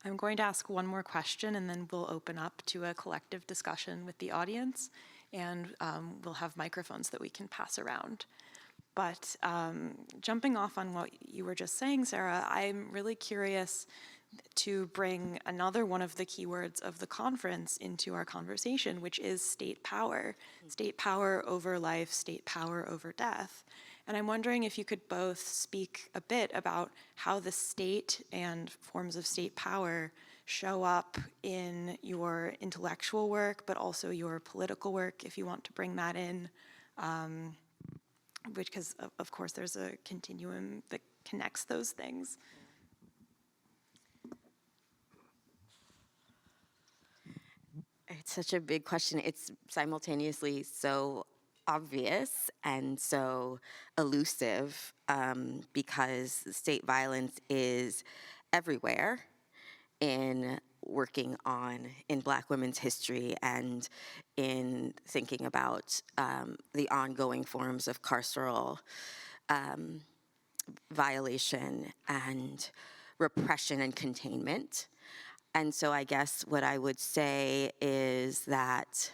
S4: I'm going to ask one more question, and then we'll open up to a collective discussion with the audience, and we'll have microphones that we can pass around. But jumping off on what you were just saying, Sarah, I'm really curious to bring another one of the keywords of the conference into our conversation, which is state power. State power over life, state power over death. And I'm wondering if you could both speak a bit about how the state and forms of state power show up in your intellectual work, but also your political work, if you want to bring that in, because of course there's a continuum that connects those things.
S5: It's such a big question. It's simultaneously so obvious and so elusive, because state violence is everywhere in working on in Black women's history and in thinking about the ongoing forms of carceral violation and repression and containment. And so I guess what I would say is that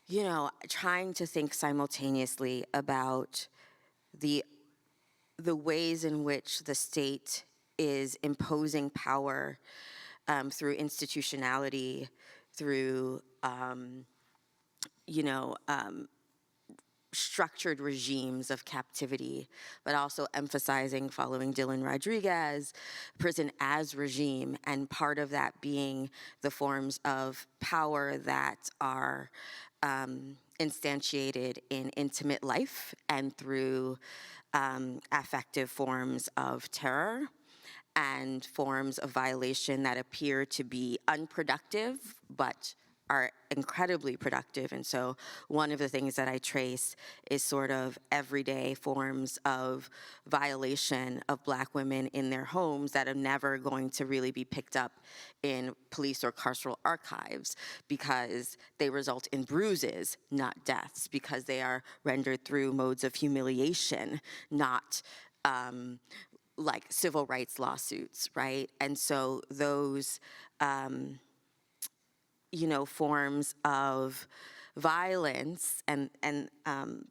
S5: you know, trying to think simultaneously about the ways in which the state is imposing power through institutionality, through structured regimes of captivity, but also emphasizing, following Dylan Rodriguez, prison as regime, and part of that being the forms of power that are instantiated in intimate life and through affective forms of terror and forms of violation that appear to be unproductive, but are incredibly productive. And so one of the things that I trace is sort of everyday forms of violation of Black women in their homes that are never going to really be picked up in police or carceral archives, because they result in bruises, not deaths, because they are rendered through modes of humiliation, not like civil rights lawsuits, right? And so those forms of violence, and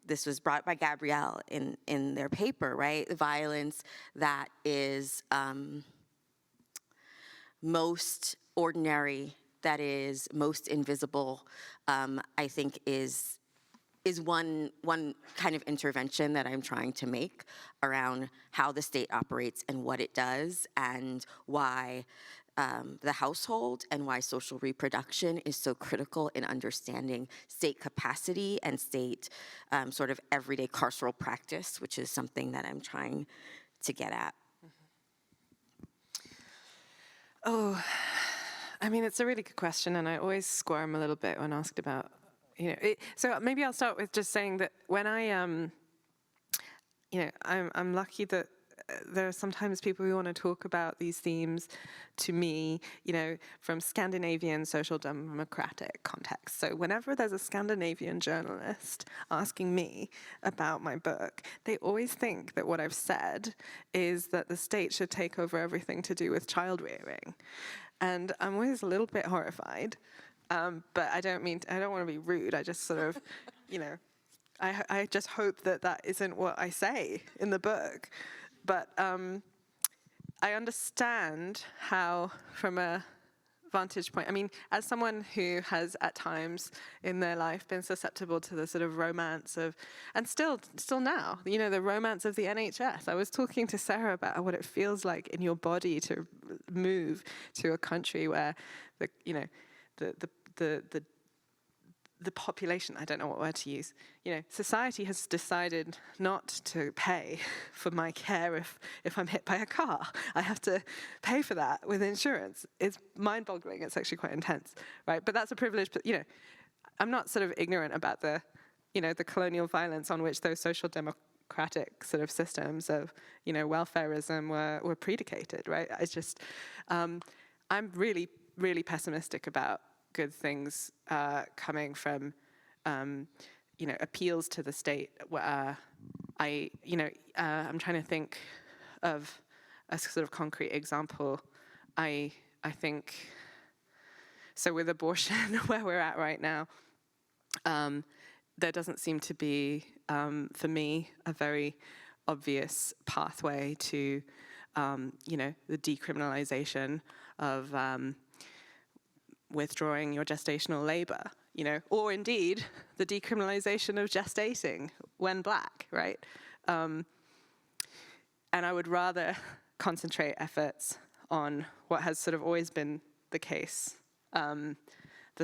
S5: this was brought by Gabrielle in their paper, right? The violence that is most ordinary, that is most invisible, I think is one kind of intervention that I'm trying to make around how the state operates and what it does, and why the household and why social reproduction is so critical in understanding state capacity and state sort of everyday carceral practice, which is something that I'm trying to get at.
S6: Oh, I mean, it's a really good question, and I always squirm a little bit when asked about, so maybe I'll start with just saying that when I'm lucky that there are sometimes people who want to talk about these themes to me, from Scandinavian social democratic context. So whenever there's a Scandinavian journalist asking me about my book, they always think that what I've said is that the state should take over everything to do with child rearing. And I'm always a little bit horrified, but I don't want to be rude. I just sort of, I just hope that that isn't what I say in the book. But I understand how, from a vantage point, I mean, as someone who has at times in their life been susceptible to the sort of romance of, and still now, the romance of the NHS. I was talking to Sarah about what it feels like in your body to move to a country where the the population, I don't know what word to use, society has decided not to pay for my care if I'm hit by a car. I have to pay for that with insurance. It's mind-boggling. It's actually quite intense, right? But that's a privilege. But, I'm not sort of ignorant about the colonial violence on which those social democratic sort of systems of, welfareism were predicated, right? It's just, I'm really, really pessimistic about good things coming from, appeals to the state. I'm trying to think of a sort of concrete example. I think, so with abortion, where we're at right now, there doesn't seem to be, for me, a very obvious pathway to, the decriminalization of withdrawing your gestational labor, or indeed the decriminalization of gestating when Black, right? And I would rather concentrate efforts on what has sort of always been the case, the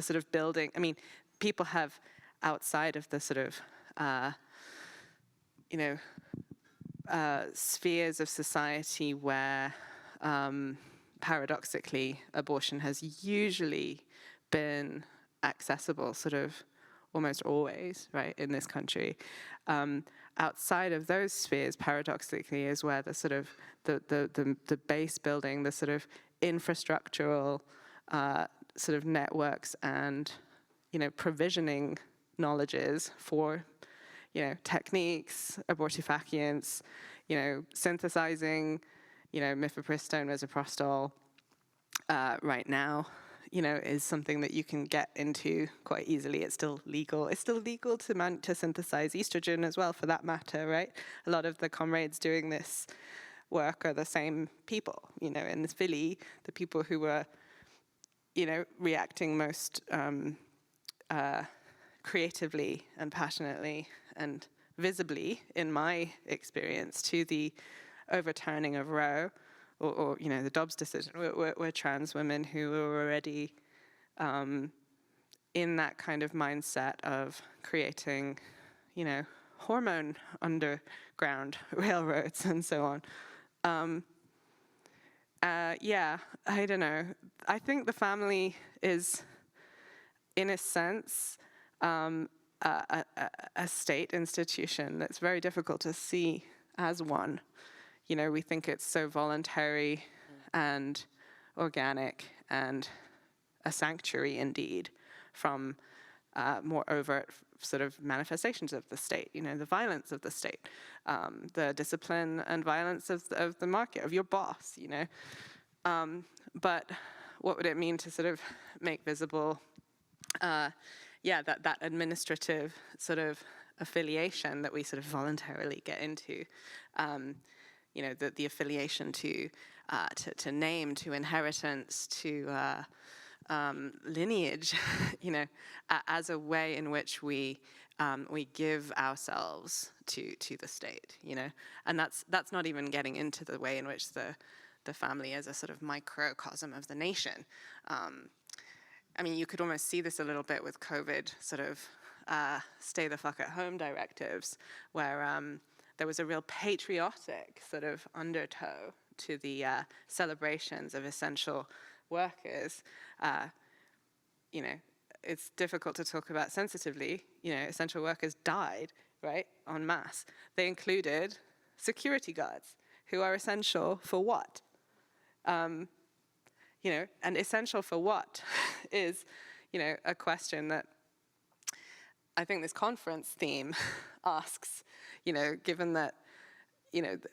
S6: sort of building. I mean, people have, outside of the sort of, spheres of society where, paradoxically, abortion has usually been accessible, sort of almost always, right, in this country. Outside of those spheres, paradoxically, is where the sort of the base building, the sort of infrastructural sort of networks and provisioning knowledges for techniques, abortifacients, synthesizing, mifepristone, misoprostol right now, is something that you can get into quite easily. It's still legal. It's still legal to synthesize estrogen as well, for that matter, right? A lot of the comrades doing this work are the same people, in Philly, the people who were, reacting most creatively and passionately and visibly, in my experience, to the overturning of Roe, or the Dobbs decision, were trans women who were already in that kind of mindset of creating, hormone underground railroads and so on. Yeah, I don't know. I think the family is, in a sense, a state institution that's very difficult to see as one. We think it's so voluntary and organic and a sanctuary indeed from more overt sort of manifestations of the state, the violence of the state, the discipline and violence of the market, of your boss, But what would it mean to sort of make visible, that administrative sort of affiliation that we sort of voluntarily get into, the affiliation to name, to inheritance, to lineage, as a way in which we give ourselves to the state, and that's not even getting into the way in which the family is a sort of microcosm of the nation. I mean, you could almost see this a little bit with COVID sort of stay the fuck at home directives, where there was a real patriotic sort of undertow to the celebrations of essential workers. It's difficult to talk about sensitively. Essential workers died, right, en masse. They included security guards, who are essential for what? And essential for what is, a question that I think this conference theme asks, given that,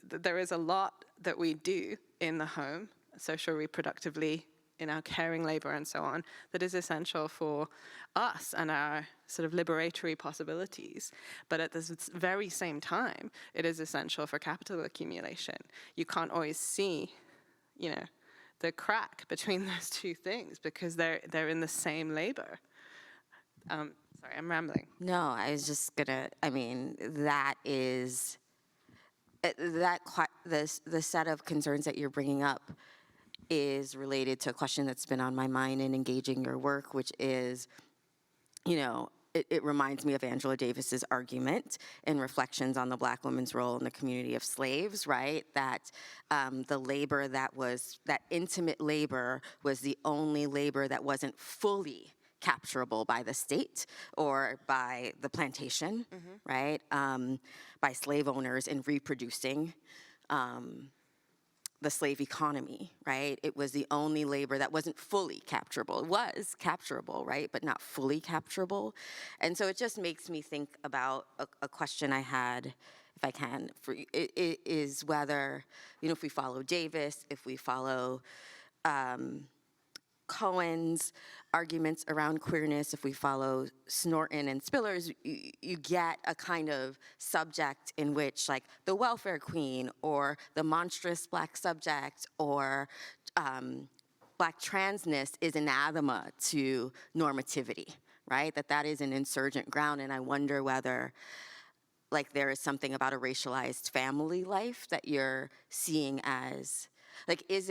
S6: there is a lot that we do in the home, social reproductively, in our caring labor and so on, that is essential for us and our sort of liberatory possibilities. But at this very same time, it is essential for capital accumulation. You can't always see, the crack between those two things because they're in the same labor. Sorry, I'm rambling.
S5: No, I was just gonna, that is, the set of concerns that you're bringing up is related to a question that's been on my mind in engaging your work, which is, it reminds me of Angela Davis's argument in Reflections on the Black woman's role in the community of slaves, right? That the labor that intimate labor was the only labor that wasn't fully capturable by the state or by the plantation, right? By slave owners in reproducing the slave economy, right? It was the only labor that wasn't fully capturable. It was capturable, right? But not fully capturable. And so it just makes me think about a question I had, if I can, is whether, if we follow Davis, if we follow Cohen's arguments around queerness, if we follow Snorton and Spiller's, you get a kind of subject in which, like, the welfare queen or the monstrous Black subject or Black transness is anathema to normativity, right? That is an insurgent ground, and I wonder whether, like, there is something about a racialized family life that you're seeing as, like, is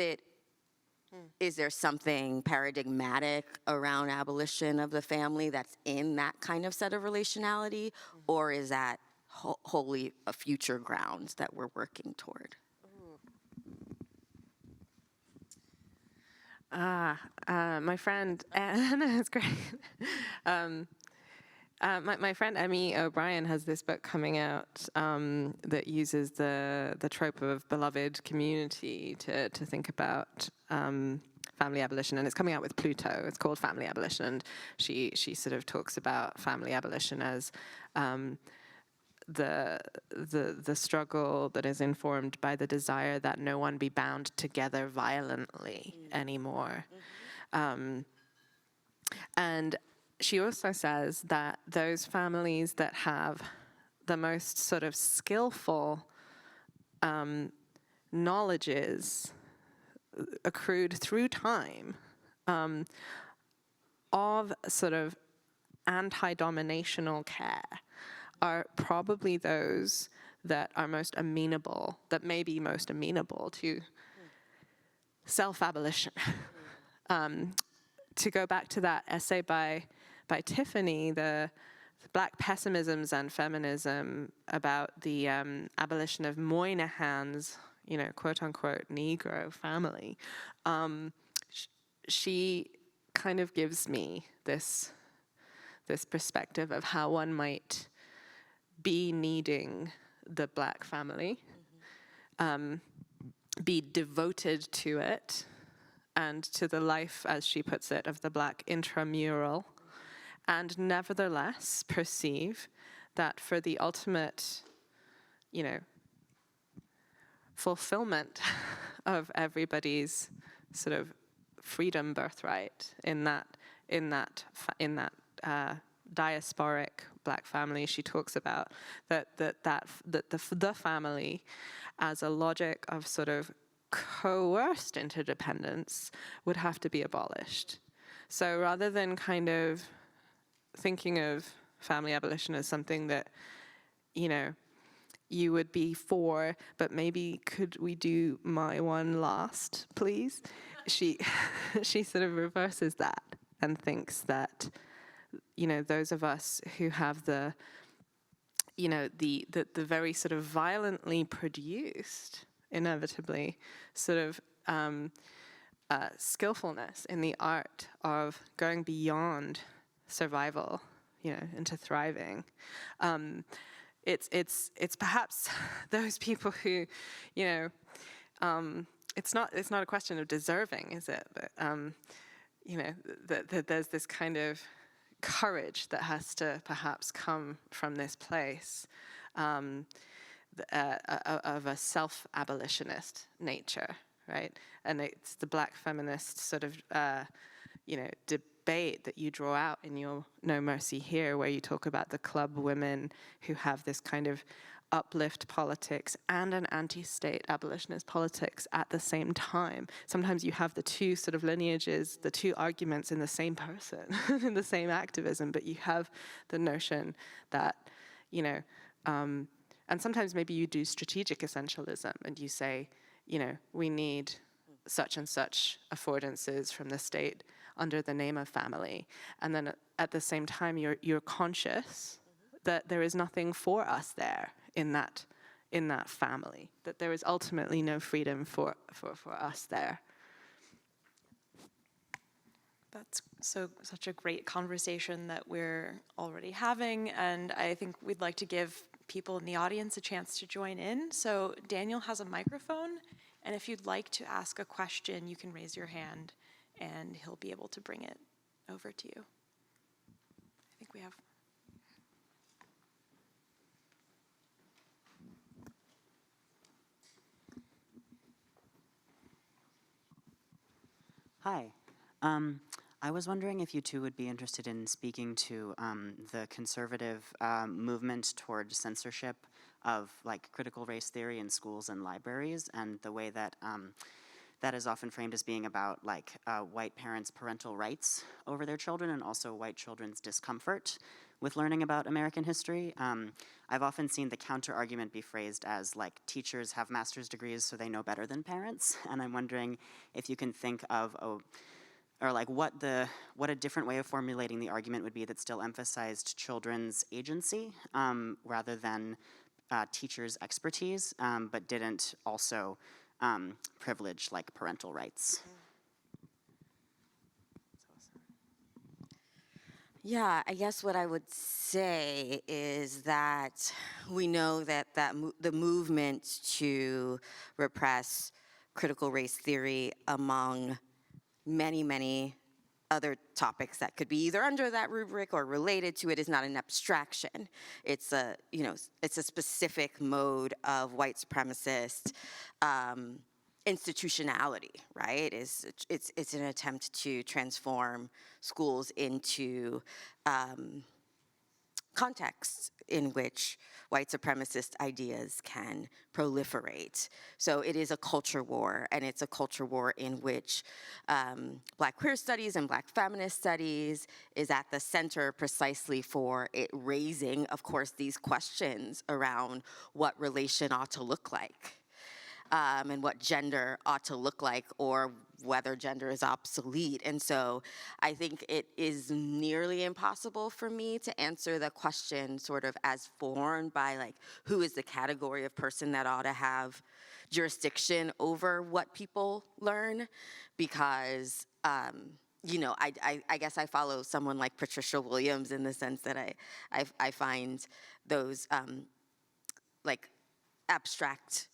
S5: there something paradigmatic around abolition of the family that's in that kind of set of relationality, or is that wholly a future ground that we're working toward?
S6: My friend, that's great. My friend Emmy O'Brien has this book coming out that uses the trope of beloved community to think about family abolition, and it's coming out with Pluto. It's called Family Abolition, and she sort of talks about family abolition as the struggle that is informed by the desire that no one be bound together violently anymore, and she also says that those families that have the most sort of skillful knowledges accrued through time of sort of anti-dominational care are probably those that are most amenable, that may be most amenable to self-abolition. To go back to that essay by Tiffany, the Black Pessimisms and Feminism, about the abolition of Moynihan's, quote unquote, Negro family, she kind of gives me this perspective of how one might be needing the Black family, be devoted to it, and to the life, as she puts it, of the Black intramural, and nevertheless perceive that for the ultimate, fulfillment of everybody's sort of freedom birthright in that diasporic Black family, she talks about the family as a logic of sort of coerced interdependence would have to be abolished. So rather than kind of thinking of family abolition as something that, you would be for, but maybe could we do my one last, please? She sort of reverses that and thinks that, those of us who have the very sort of violently produced, inevitably, sort of skillfulness in the art of going beyond survival, into thriving. It's perhaps those people who, it's not a question of deserving, is it? But that there's this kind of courage that has to perhaps come from this place of a self-abolitionist nature, right? And it's the Black feminist sort of, debate that you draw out in your No Mercy Here, where you talk about the club women who have this kind of uplift politics and an anti-state abolitionist politics at the same time. Sometimes you have the two sort of lineages, the two arguments in the same person, in the same activism, but you have the notion that, and sometimes maybe you do strategic essentialism and you say, we need such and such affordances from the state under the name of family. And then at the same time, you're conscious that there is nothing for us there in that family, that there is ultimately no freedom for us there.
S4: That's such a great conversation that we're already having, and I think we'd like to give people in the audience a chance to join in. So Daniel has a microphone, and if you'd like to ask a question, you can raise your hand, and he'll be able to bring it over to you. I think we have...
S7: Hi. I was wondering if you two would be interested in speaking to the conservative movement toward censorship of like critical race theory in schools and libraries, and the way that that is often framed as being about like white parents' parental rights over their children, and also white children's discomfort with learning about American history. I've often seen the counter-argument be phrased as like teachers have master's degrees so they know better than parents, and I'm wondering if you can think of or like what a different way of formulating the argument would be that still emphasized children's agency rather than teachers' expertise, but didn't also privilege like parental rights.
S5: Yeah, I guess what I would say is that we know that the movement to repress critical race theory among many, many other topics that could be either under that rubric or related to it is not an abstraction. It's a, it's a specific mode of white supremacist institutionality, right? It's an attempt to transform schools into contexts in which white supremacist ideas can proliferate. So it is a culture war, and it's a culture war in which Black queer studies and Black feminist studies is at the center precisely for it raising, of course, these questions around what relation ought to look like. And what gender ought to look like, or whether gender is obsolete. And so I think it is nearly impossible for me to answer the question sort of as formed by like, who is the category of person that ought to have jurisdiction over what people learn, because I guess I follow someone like Patricia Williams in the sense that I find those like abstract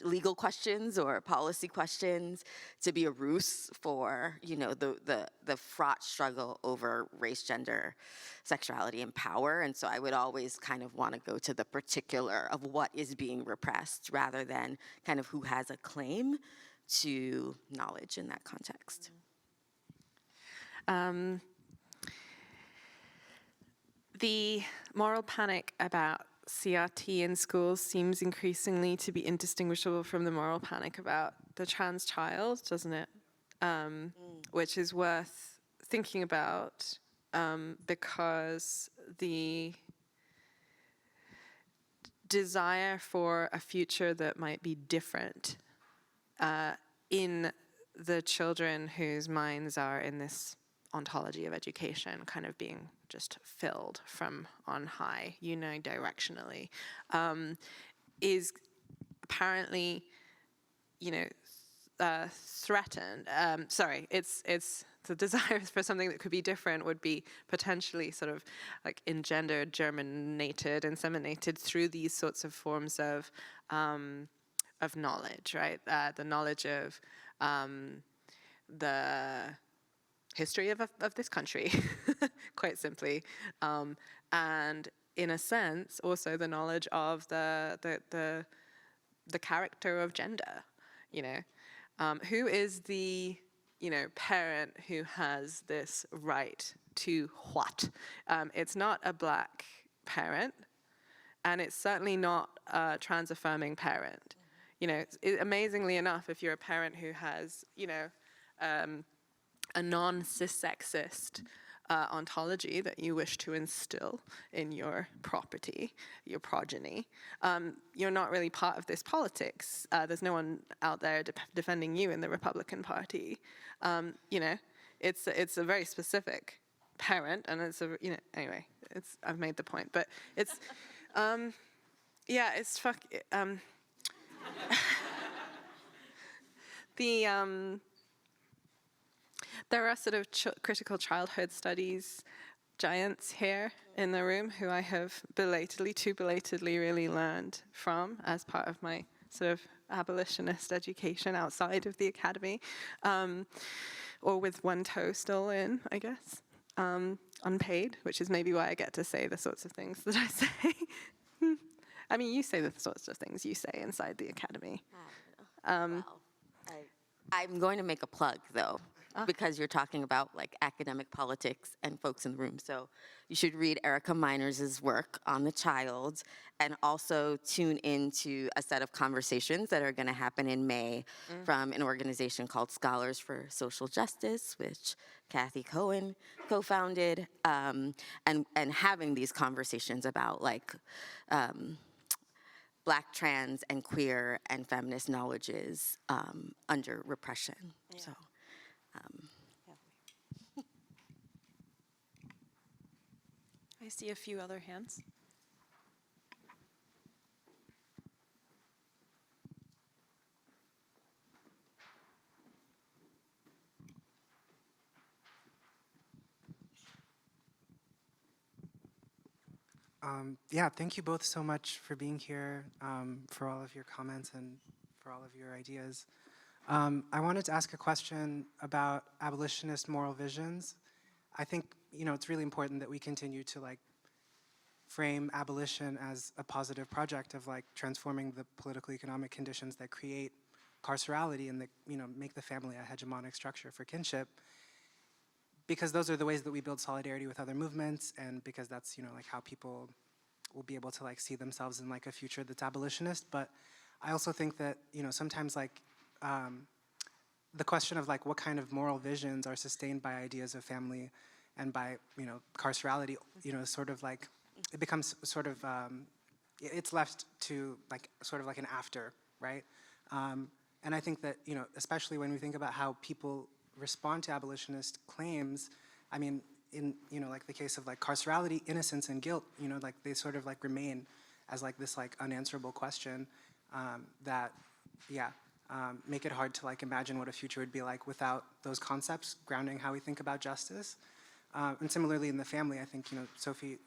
S5: legal questions or policy questions to be a ruse for the fraught struggle over race, gender, sexuality, and power. And so I would always kind of want to go to the particular of what is being repressed rather than kind of who has a claim to knowledge in that context.
S6: The moral panic about CRT in schools seems increasingly to be indistinguishable from the moral panic about the trans child, doesn't it? Which is worth thinking about because the desire for a future that might be different in the children whose minds are in this ontology of education kind of being just filled from on high, unidirectionally, is apparently, threatened. It's the desire for something that could be different would be potentially sort of like engendered, germinated, inseminated through these sorts of forms of knowledge, right? The knowledge of the history of this country, quite simply, and in a sense, also the knowledge of the character of gender. Who is the parent who has this right to what? It's not a Black parent, and it's certainly not a trans-affirming parent. Amazingly enough, if you're a parent who has a non-cis-sexist ontology that you wish to instill in your property, your progeny, you're not really part of this politics. There's no one out there defending you in the Republican Party. it's a very specific parent, and it's a, you know, anyway, I've made the point, but it's, yeah, it's there are sort of critical childhood studies giants here in the room who I have too belatedly really learned from as part of my sort of abolitionist education outside of the academy, or with one toe still in, I guess, unpaid, which is maybe why I get to say the sorts of things that I say. I mean, you say the sorts of things you say inside the academy.
S5: Well, I'm going to make a plug, though, because you're talking about like academic politics and folks in the room. So you should read Erica Miners's work on the child, and also tune into a set of conversations that are going to happen in May from an organization called Scholars for Social Justice, which Kathy Cohen co-founded, and having these conversations about like Black, trans, and queer and feminist knowledges under repression. Yeah. So,
S4: I see a few other hands.
S8: Yeah, thank you both so much for being here, for all of your comments and for all of your ideas. I wanted to ask a question about abolitionist moral visions. I think, you know, it's really important that we continue to like frame abolition as a positive project of like transforming the political economic conditions that create carcerality and that, you know, make the family a hegemonic structure for kinship, because those are the ways that we build solidarity with other movements, and because that's, you know, like how people will be able to like see themselves in like a future that's abolitionist. But I also think that, you know, sometimes like the question of like what kind of moral visions are sustained by ideas of family and by, you know, carcerality, you know, sort of like, it becomes sort of, it's left to like, sort of like an after, right? And I think that, you know, especially when we think about how people respond to abolitionist claims, I mean, in, you know, like the case of like carcerality, innocence and guilt, you know, like they sort of like remain as like this like unanswerable question that, yeah, make it hard to like imagine what a future would be like without those concepts grounding how we think about justice. And similarly in the family, I think, you know, Sophie,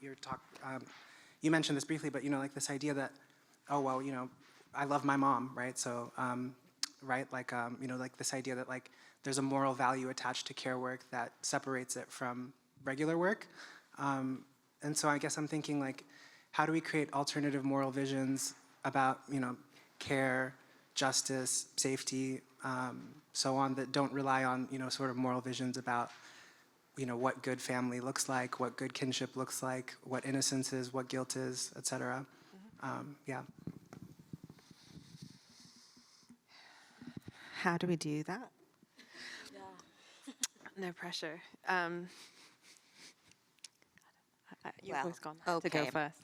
S8: you mentioned this briefly, but, you know, like this idea that, oh, well, you know, I love my mom, right? So, right, like, you know, like this idea that like there's a moral value attached to care work that separates it from regular work. And so I guess I'm thinking like, how do we create alternative moral visions about, you know, care, justice, safety, so on, that don't rely on, you know, sort of moral visions about, you know, what good family looks like, what good kinship looks like, what innocence is, what guilt is, et cetera. Yeah.
S6: How do we do that? No pressure. You've always gone to go first.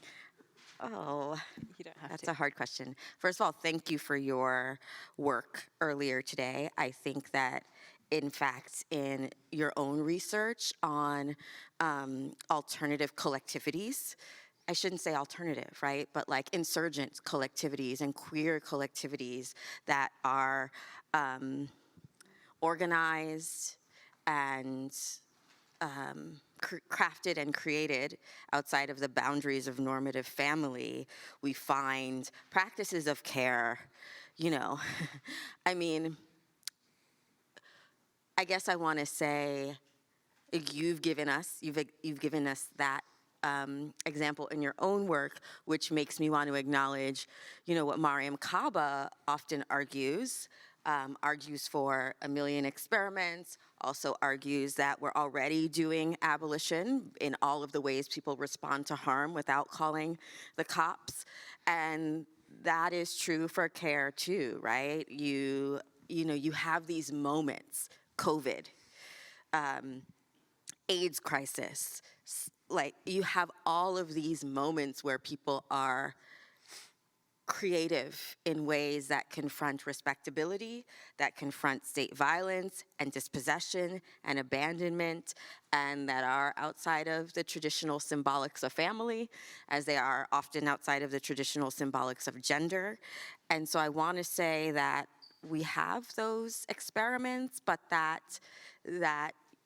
S5: Oh,
S6: You don't have
S5: that's
S6: to.
S5: a hard question. First of all, thank you for your work earlier today. I think that, in fact, in your own research on alternative collectivities, I shouldn't say alternative, right? But like insurgent collectivities and queer collectivities that are organized and crafted and created outside of the boundaries of normative family, we find practices of care, you know. I mean, I guess I want to say you've given us that example in your own work, which makes me want to acknowledge, you know, what Mariam Kaba often argues for 1 million experiments, also argues that we're already doing abolition in all of the ways people respond to harm without calling the cops. And that is true for care too, right? You know, you have these moments, COVID, AIDS crisis, like you have all of these moments where people are creative in ways that confront respectability, that confront state violence and dispossession and abandonment, and that are outside of the traditional symbolics of family, as they are often outside of the traditional symbolics of gender. And so I want to say that we have those experiments, but that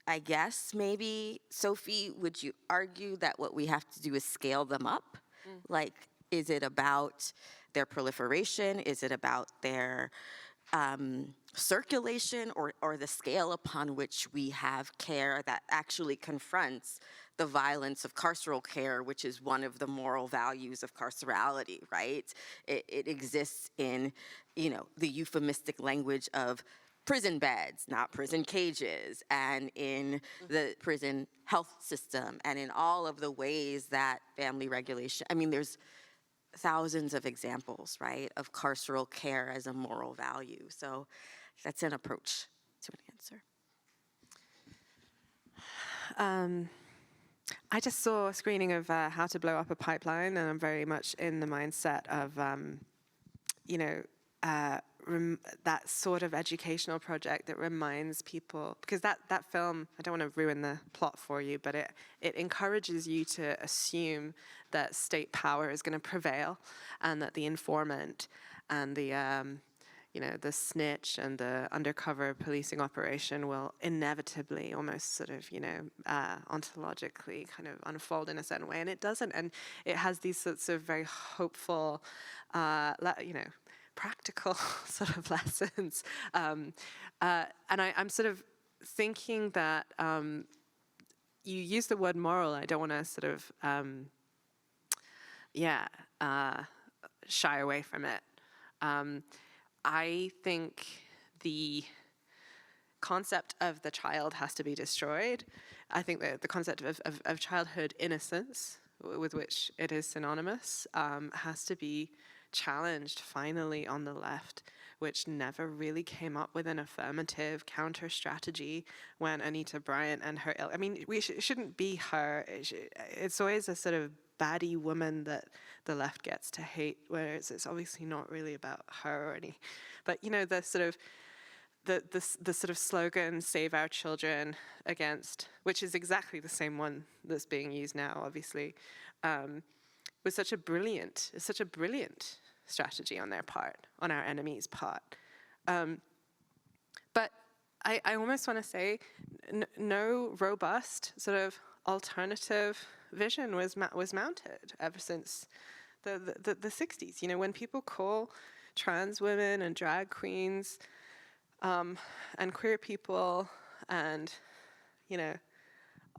S5: I guess maybe, Sophie, would you argue that what we have to do is scale them up? Like, is it about their proliferation? Is it about their circulation, or the scale upon which we have care that actually confronts the violence of carceral care, which is one of the moral values of carcerality, right? It exists in, the euphemistic language of prison beds, not prison cages, and in the prison health system, and in all of the ways that family regulation, there's thousands of examples, right, of carceral care as a moral value. So that's an approach to an answer.
S6: I just saw a screening of How to Blow Up a Pipeline, and I'm very much in the mindset of, that sort of educational project that reminds people, because that film, I don't want to ruin the plot for you, but it encourages you to assume that state power is going to prevail, and that the informant and the snitch and the undercover policing operation will inevitably, almost sort of, ontologically kind of unfold in a certain way, and it doesn't. And it has these sorts of very hopeful, practical sort of lessons. And I'm sort of thinking that you use the word moral. I don't want to sort of, shy away from it. I think the concept of the child has to be destroyed. I think that the concept of childhood innocence, with which it is synonymous, has to be challenged finally on the left, which never really came up with an affirmative counter strategy when Anita Bryant and her, it shouldn't be her. It's always a sort of baddie woman that the left gets to hate, whereas it's obviously not really about her or any, but the sort of the sort of slogan, "Save our children," against, which is exactly the same one that's being used now, obviously, was such a brilliant strategy on their part, on our enemy's part. But I almost want to say no robust sort of alternative vision was mounted ever since the 60s. When people call trans women and drag queens and queer people and,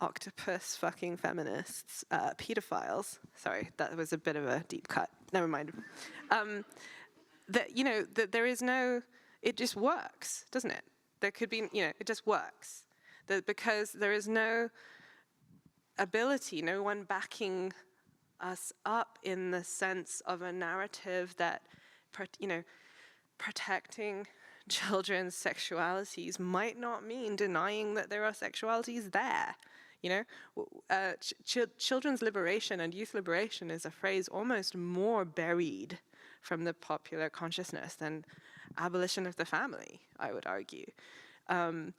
S6: octopus fucking feminists, pedophiles. Sorry, that was a bit of a deep cut. Never mind. That there is no, it just works, doesn't it? There could be, it just works. Because there is no ability, no one backing us up in the sense of a narrative that, protecting children's sexualities might not mean denying that there are sexualities there. Children's liberation and youth liberation is a phrase almost more buried from the popular consciousness than abolition of the family, I would argue. In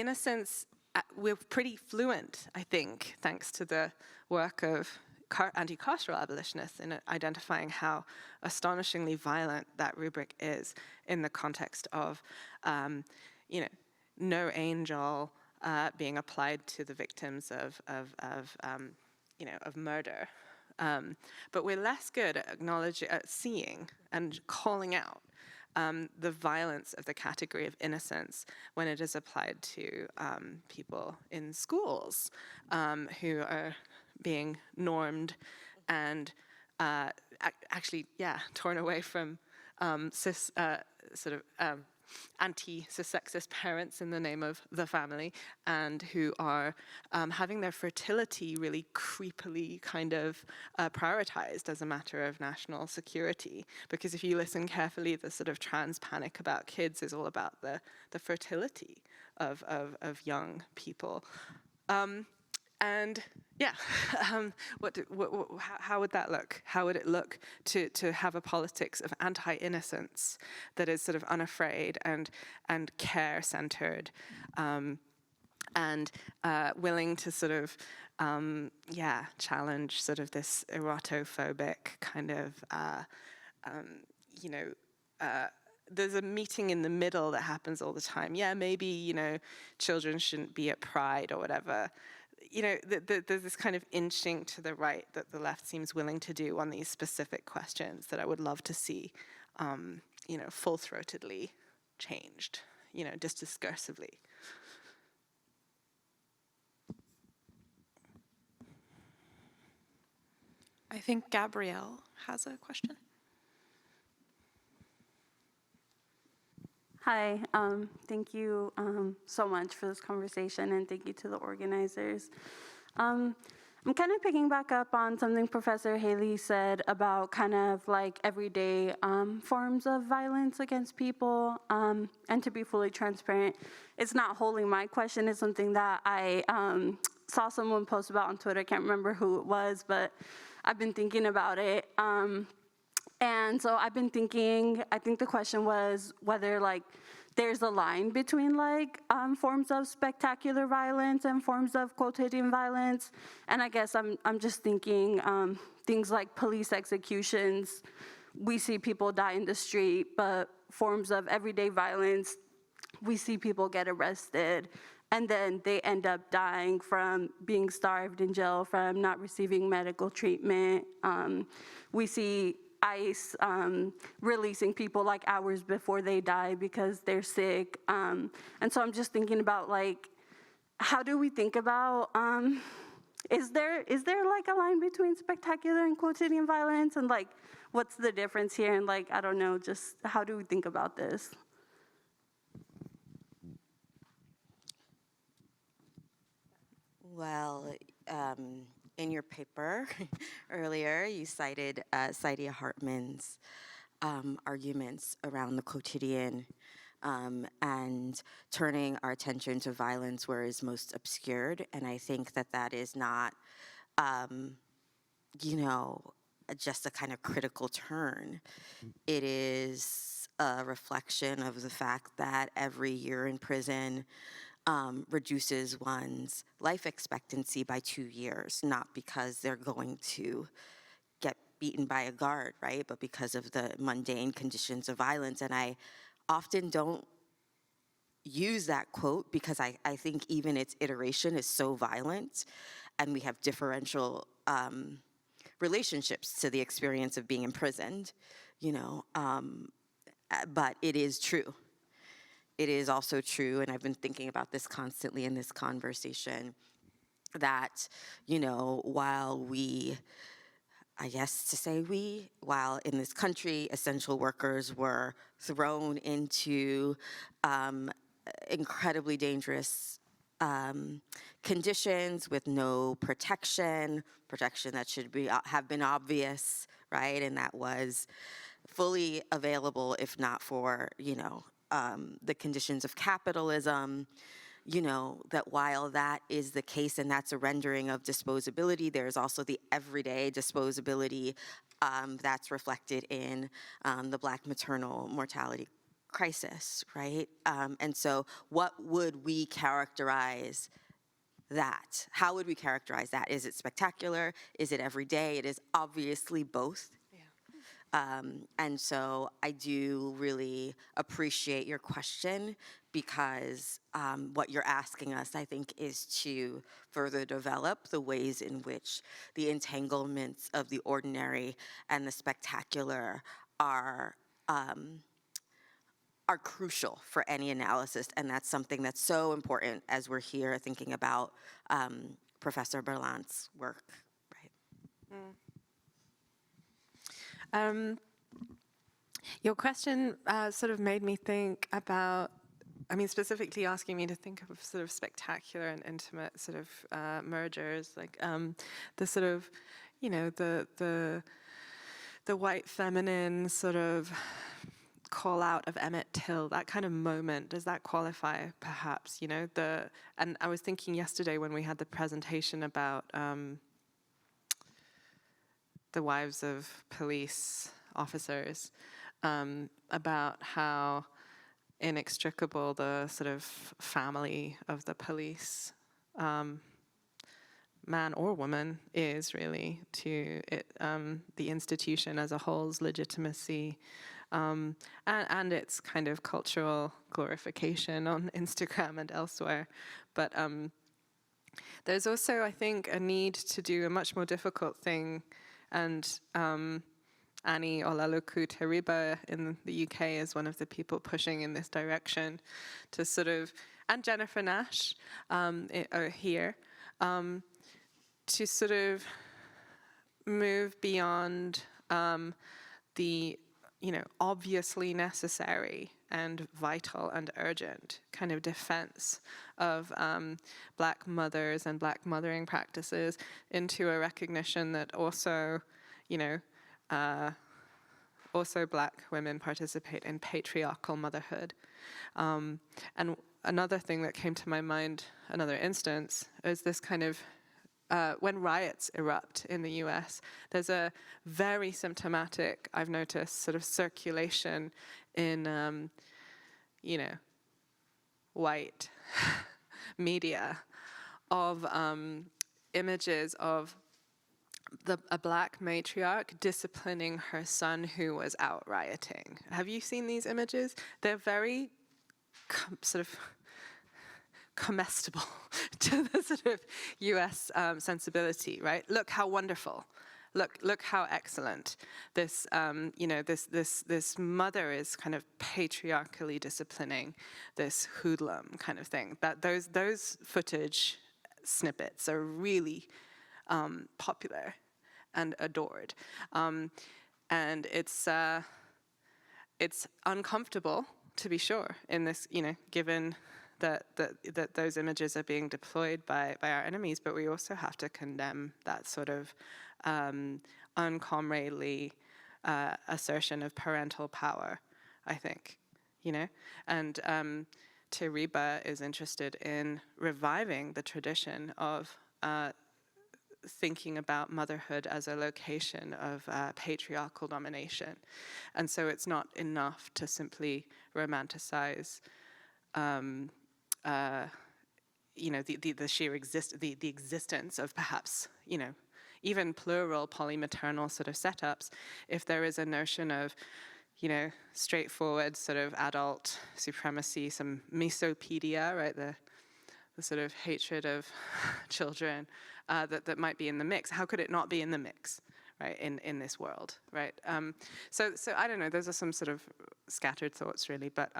S6: a sense, we're pretty fluent, I think, thanks to the work of anti-carceral abolitionists in identifying how astonishingly violent that rubric is in the context of, no angel being applied to the victims of murder. But we're less good at seeing and calling out the violence of the category of innocence when it is applied to people in schools who are being normed and torn away from anti-cis sexist parents in the name of the family, and who are having their fertility really creepily kind of prioritized as a matter of national security. Because if you listen carefully, the sort of trans panic about kids is all about the fertility of young people. And yeah, how would that look? How would it look to have a politics of anti-innocence that is sort of unafraid and care-centered, and willing to sort of challenge sort of this erotophobic kind of there's a meeting in the middle that happens all the time. Yeah, maybe, children shouldn't be at Pride or whatever. There's this kind of inching to the right that the left seems willing to do on these specific questions that I would love to see, full-throatedly changed, just discursively.
S4: I think Gabrielle has a question.
S9: Hi, thank you so much for this conversation, and thank you to the organizers. I'm kind of picking back up on something Professor Haley said about kind of like everyday forms of violence against people, and to be fully transparent, it's not wholly my question. It's something that I saw someone post about on Twitter. I can't remember who it was, but I've been thinking about it. And so I've been thinking, I think the question was whether like there's a line between like forms of spectacular violence and forms of quotidian violence. And I guess I'm just thinking things like police executions, we see people die in the street, but forms of everyday violence, we see people get arrested and then they end up dying from being starved in jail, from not receiving medical treatment. We see ICE releasing people like hours before they die because they're sick. And so I'm just thinking about like, how do we think about, is there like a line between spectacular and quotidian violence, and like, what's the difference here? And like, I don't know, just how do we think about this?
S5: Well, in your paper earlier, you cited Saidiya Hartman's arguments around the quotidian and turning our attention to violence where it's most obscured. And I think that is not, just a kind of critical turn. It is a reflection of the fact that every year in prison reduces one's life expectancy by 2 years, not because they're going to get beaten by a guard, right, but because of the mundane conditions of violence. And I often don't use that quote because I think even its iteration is so violent, and we have differential relationships to the experience of being imprisoned, but it is true. It is also true, and I've been thinking about this constantly in this conversation, that, while while in this country, essential workers were thrown into incredibly dangerous conditions with no protection that should have been obvious, right? And that was fully available, if not for, the conditions of capitalism, that while that is the case and that's a rendering of disposability, there's also the everyday disposability that's reflected in the Black maternal mortality crisis, right? And so what would we characterize that? How would we characterize that? Is it spectacular? Is it everyday? It is obviously both. And so I do really appreciate your question, because what you're asking us, I think, is to further develop the ways in which the entanglements of the ordinary and the spectacular are crucial for any analysis. And that's something that's so important as we're here thinking about Professor Berlant's work, right?
S6: Your question sort of made me think about, specifically asking me to think of sort of spectacular and intimate sort of mergers, like the sort of, the white feminine sort of call out of Emmett Till, that kind of moment, does that qualify perhaps, you know, and I was thinking yesterday when we had the presentation about the wives of police officers, about how inextricable the sort of family of the police, man or woman, is really to it, the institution as a whole's legitimacy, and its kind of cultural glorification on Instagram and elsewhere. But there's also, I think, a need to do a much more difficult thing, and Annie Olaluku-Teriba in the UK is one of the people pushing in this direction to sort of, and Jennifer Nash here, to sort of move beyond the, you know, obviously necessary and vital and urgent kind of defense of Black mothers and Black mothering practices into a recognition that also, you know, also Black women participate in patriarchal motherhood. And another thing that came to my mind, another instance, is this kind of when riots erupt in the US, there's a very symptomatic, I've noticed, sort of circulation in, you know, white media of images of a Black matriarch disciplining her son who was out rioting. Have you seen these images? They're very sort of comestible to the sort of US sensibility, right? Look how wonderful. Look how excellent. This, you know, this mother is kind of patriarchally disciplining this hoodlum kind of thing. That those footage snippets are really popular and adored, and it's uncomfortable, to be sure, in this, you know, given that those images are being deployed by our enemies, but we also have to condemn that sort of uncomradely assertion of parental power, I think, you know, and Teriba is interested in reviving the tradition of thinking about motherhood as a location of patriarchal domination. And so it's not enough to simply romanticize you know, the sheer the existence of perhaps, you know, even plural polymaternal sort of setups, if there is a notion of, you know, straightforward sort of adult supremacy, some misopedia, right, the sort of hatred of children that might be in the mix. How could it not be in the mix, right, in this world, right? So I don't know, those are some sort of scattered thoughts really, but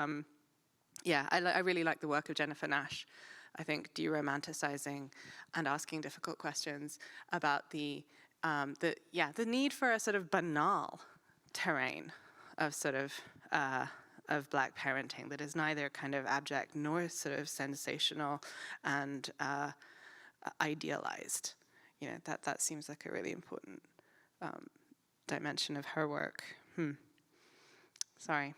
S6: yeah, I really like the work of Jennifer Nash. I think de-romanticizing and asking difficult questions about the need for a sort of banal terrain of sort of Black parenting that is neither kind of abject nor sort of sensational and idealized. You know, that seems like a really important dimension of her work. Sorry.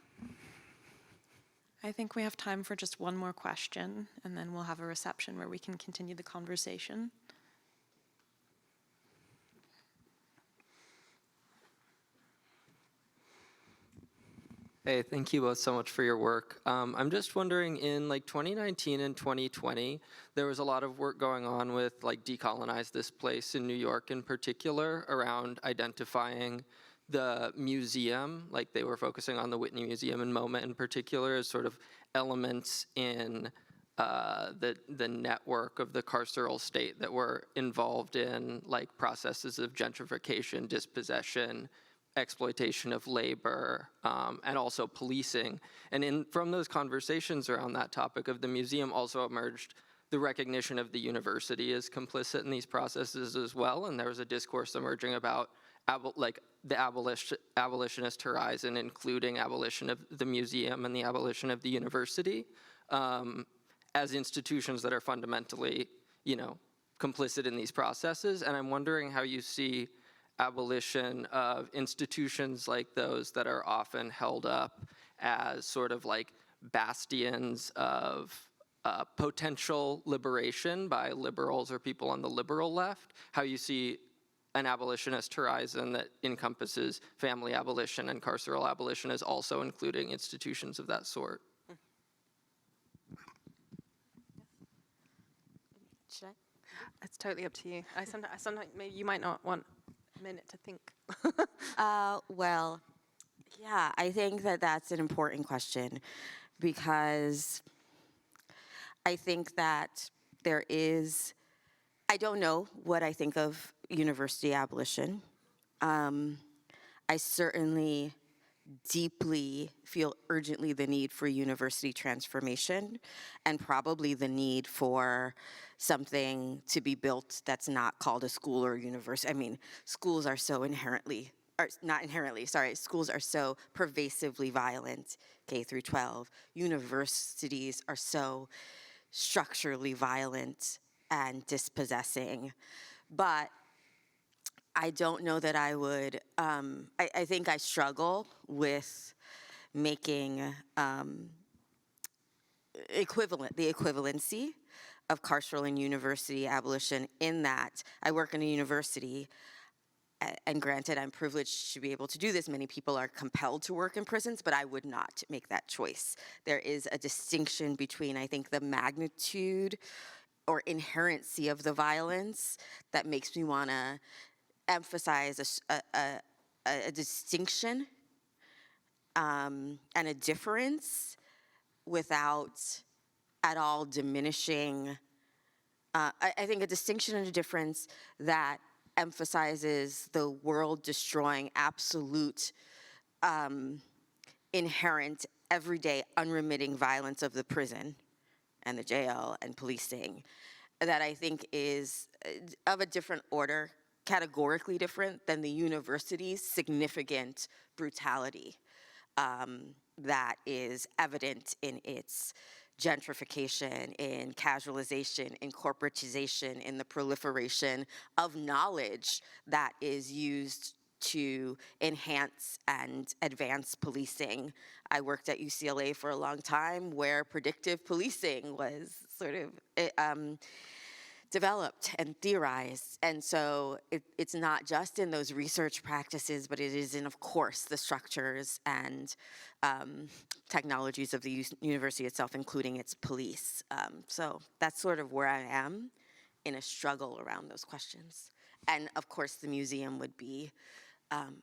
S4: I think we have time for just one more question, and then we'll have a reception where we can continue the conversation.
S10: Hey, thank you both so much for your work. I'm just wondering, in like 2019 and 2020, there was a lot of work going on with like Decolonize This Place in New York in particular around identifying the museum, like they were focusing on the Whitney Museum and MoMA in particular as sort of elements in the network of the carceral state that were involved in like processes of gentrification, dispossession, exploitation of labor, and also policing. And from those conversations around that topic of the museum also emerged the recognition of the university as complicit in these processes as well, and there was a discourse emerging about the abolitionist horizon, including abolition of the museum and the abolition of the university, as institutions that are fundamentally, you know, complicit in these processes. And I'm wondering how you see abolition of institutions like those that are often held up as sort of like bastions of potential liberation by liberals or people on the liberal left, how you see an abolitionist horizon that encompasses family abolition and carceral abolition as also including institutions of that sort.
S5: Should I?
S6: It's totally up to you. I sometimes maybe you might not want a minute to think.
S5: Well, yeah, I think that that's an important question because I think that there is, I don't know what I think of university abolition. I certainly deeply feel urgently the need for university transformation and probably the need for something to be built that's not called a school or university. I mean, schools are so schools are so pervasively violent, K through 12. Universities are so structurally violent and dispossessing. But I don't know that I would, I think I struggle with making the equivalency of carceral and university abolition in that I work in a university, and granted I'm privileged to be able to do this. Many people are compelled to work in prisons, but I would not make that choice. There is a distinction between, I think, the magnitude or inherency of the violence that makes me want to emphasize a distinction and a difference without at all diminishing. I think a distinction and a difference that emphasizes the world-destroying, absolute, inherent, everyday, unremitting violence of the prison and the jail and policing that I think is of a different order, categorically different than the university's significant brutality that is evident in its gentrification, in casualization, in corporatization, in the proliferation of knowledge that is used to enhance and advance policing. I worked at UCLA for a long time where predictive policing was sort of developed and theorized. And so it's not just in those research practices, but it is in, of course, the structures and technologies of the university itself, including its police. So that's sort of where I am in a struggle around those questions. And of course, the museum would be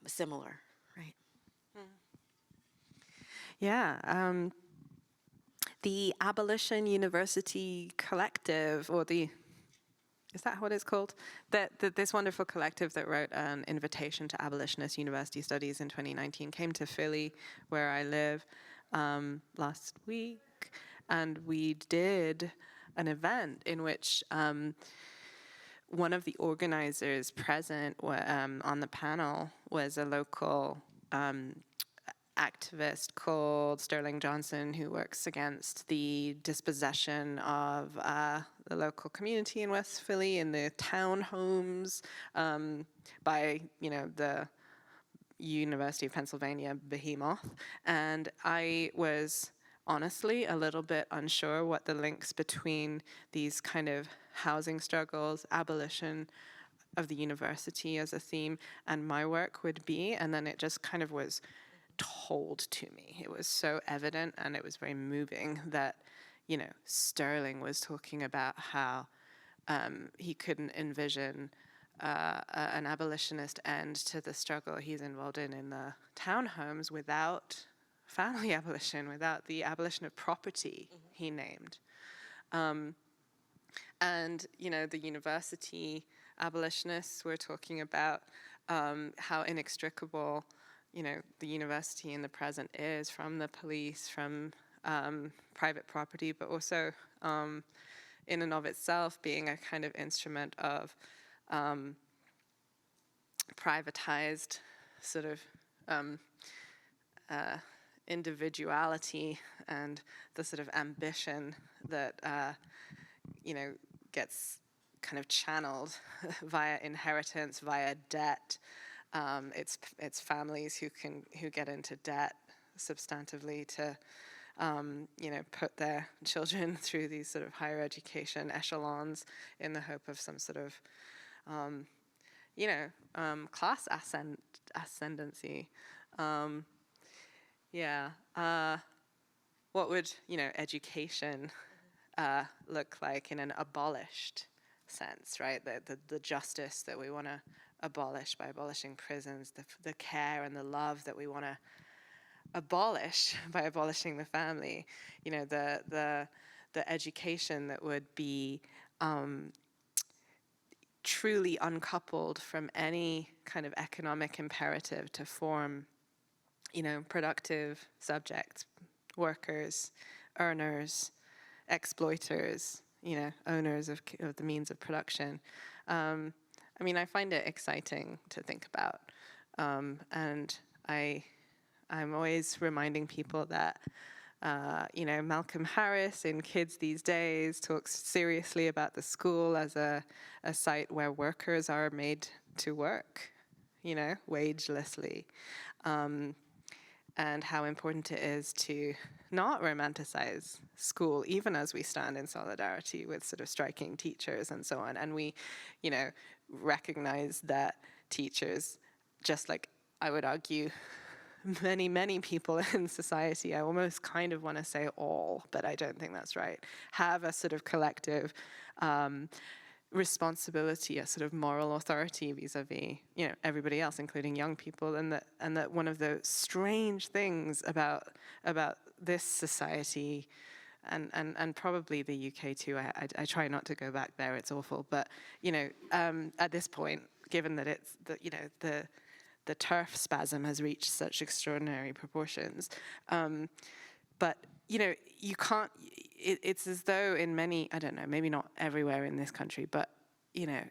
S5: similar, right?
S6: Yeah. The Abolition University Collective, or is that what it's called? This wonderful collective that wrote an invitation to abolitionist university studies in 2019 came to Philly, where I live, last week, and we did an event in which one of the organizers present on the panel was a local activist called Sterling Johnson, who works against the dispossession of the local community in West Philly in the townhomes by, the University of Pennsylvania behemoth. And I was honestly a little bit unsure what the links between these kind of housing struggles, abolition of the university as a theme, and my work would be. And then it just kind of was told to me. It was so evident, and it was very moving that, Sterling was talking about how he couldn't envision an abolitionist end to the struggle he's involved in the townhomes without family abolition, without the abolition of property he named. And, the university abolitionists were talking about how inextricable, the university in the present is from the police, from private property, but also in and of itself being a kind of instrument of privatized sort of individuality and the sort of ambition that, gets kind of channeled via inheritance, via debt. It's families who get into debt substantively to, put their children through these sort of higher education echelons in the hope of some sort of, class ascendancy. What would, education look like in an abolished sense, right? The justice that we want to abolish by abolishing prisons, the care and the love that we want to abolish by abolishing the family, the education that would be truly uncoupled from any kind of economic imperative to form, productive subjects, workers, earners, exploiters, owners of the means of production. I find it exciting to think about, and I'm always reminding people that, Malcolm Harris in Kids These Days talks seriously about the school as a site where workers are made to work, wagelessly, and how important it is to not romanticize school, even as we stand in solidarity with sort of striking teachers and so on. And we, recognize that teachers, just like I would argue many, many people in society, I almost kind of want to say all, but I don't think that's right, have a sort of collective responsibility, a sort of moral authority vis-a-vis, everybody else, including young people, and that one of the strange things about this society, and probably the UK too, I try not to go back there, it's awful, but at this point, given that it's the turf spasm has reached such extraordinary proportions, but you can't. It's as though in many, I don't know, maybe not everywhere in this country, but in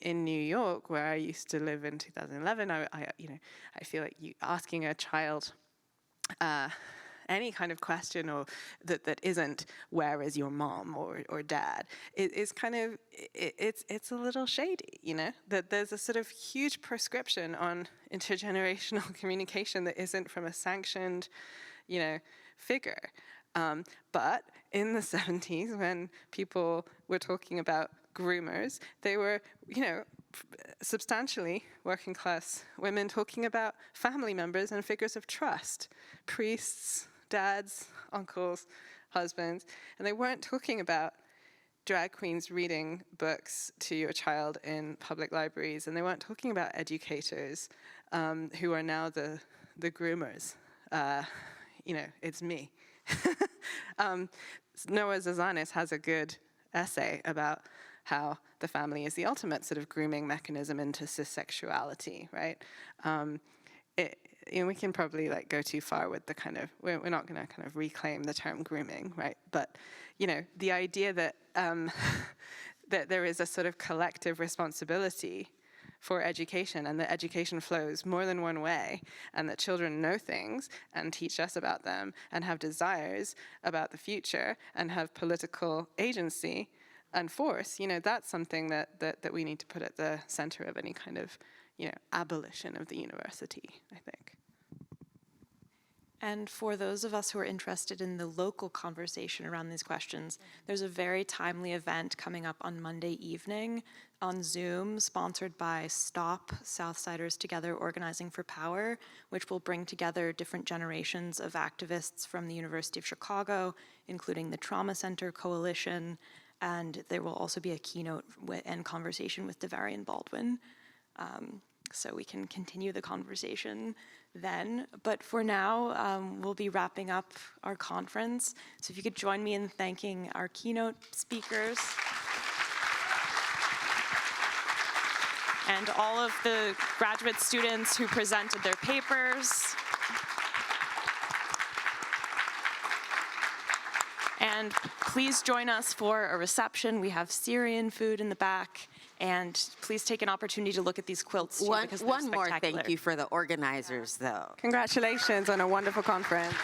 S6: New York, where I used to live in 2011, I feel like asking a child any kind of question or that isn't where is your mom or dad is kind of it's a little shady, that there's a sort of huge prescription on intergenerational communication that isn't from a sanctioned figure. But in the 70s, when people were talking about groomers, they were, substantially working class women talking about family members and figures of trust, priests, dads, uncles, husbands, and they weren't talking about drag queens reading books to your child in public libraries, and they weren't talking about educators who are now the groomers. It's me. Noah Zazanis has a good essay about how the family is the ultimate sort of grooming mechanism into cissexuality, right? We can probably go too far with the kind of, we're not going to kind of reclaim the term grooming, right? But, the idea that that there is a sort of collective responsibility for education, and that education flows more than one way, and that children know things and teach us about them and have desires about the future and have political agency and force, that's something that we need to put at the center of any kind of, abolition of the university, I think.
S4: And for those of us who are interested in the local conversation around these questions, there's a very timely event coming up on Monday evening on Zoom, sponsored by STOP, Southsiders Together Organizing for Power, which will bring together different generations of activists from the University of Chicago, including the Trauma Center Coalition, and there will also be a keynote and conversation with Devarian Baldwin. So we can continue the conversation then. But for now, we'll be wrapping up our conference. So if you could join me in thanking our keynote speakers and all of the graduate students who presented their papers. And please join us for a reception. We have Syrian food in the back. And please take an opportunity to look at these quilts too, because they're
S5: One more
S4: spectacular.
S5: thank you for the organizers, though.
S6: Congratulations on a wonderful conference.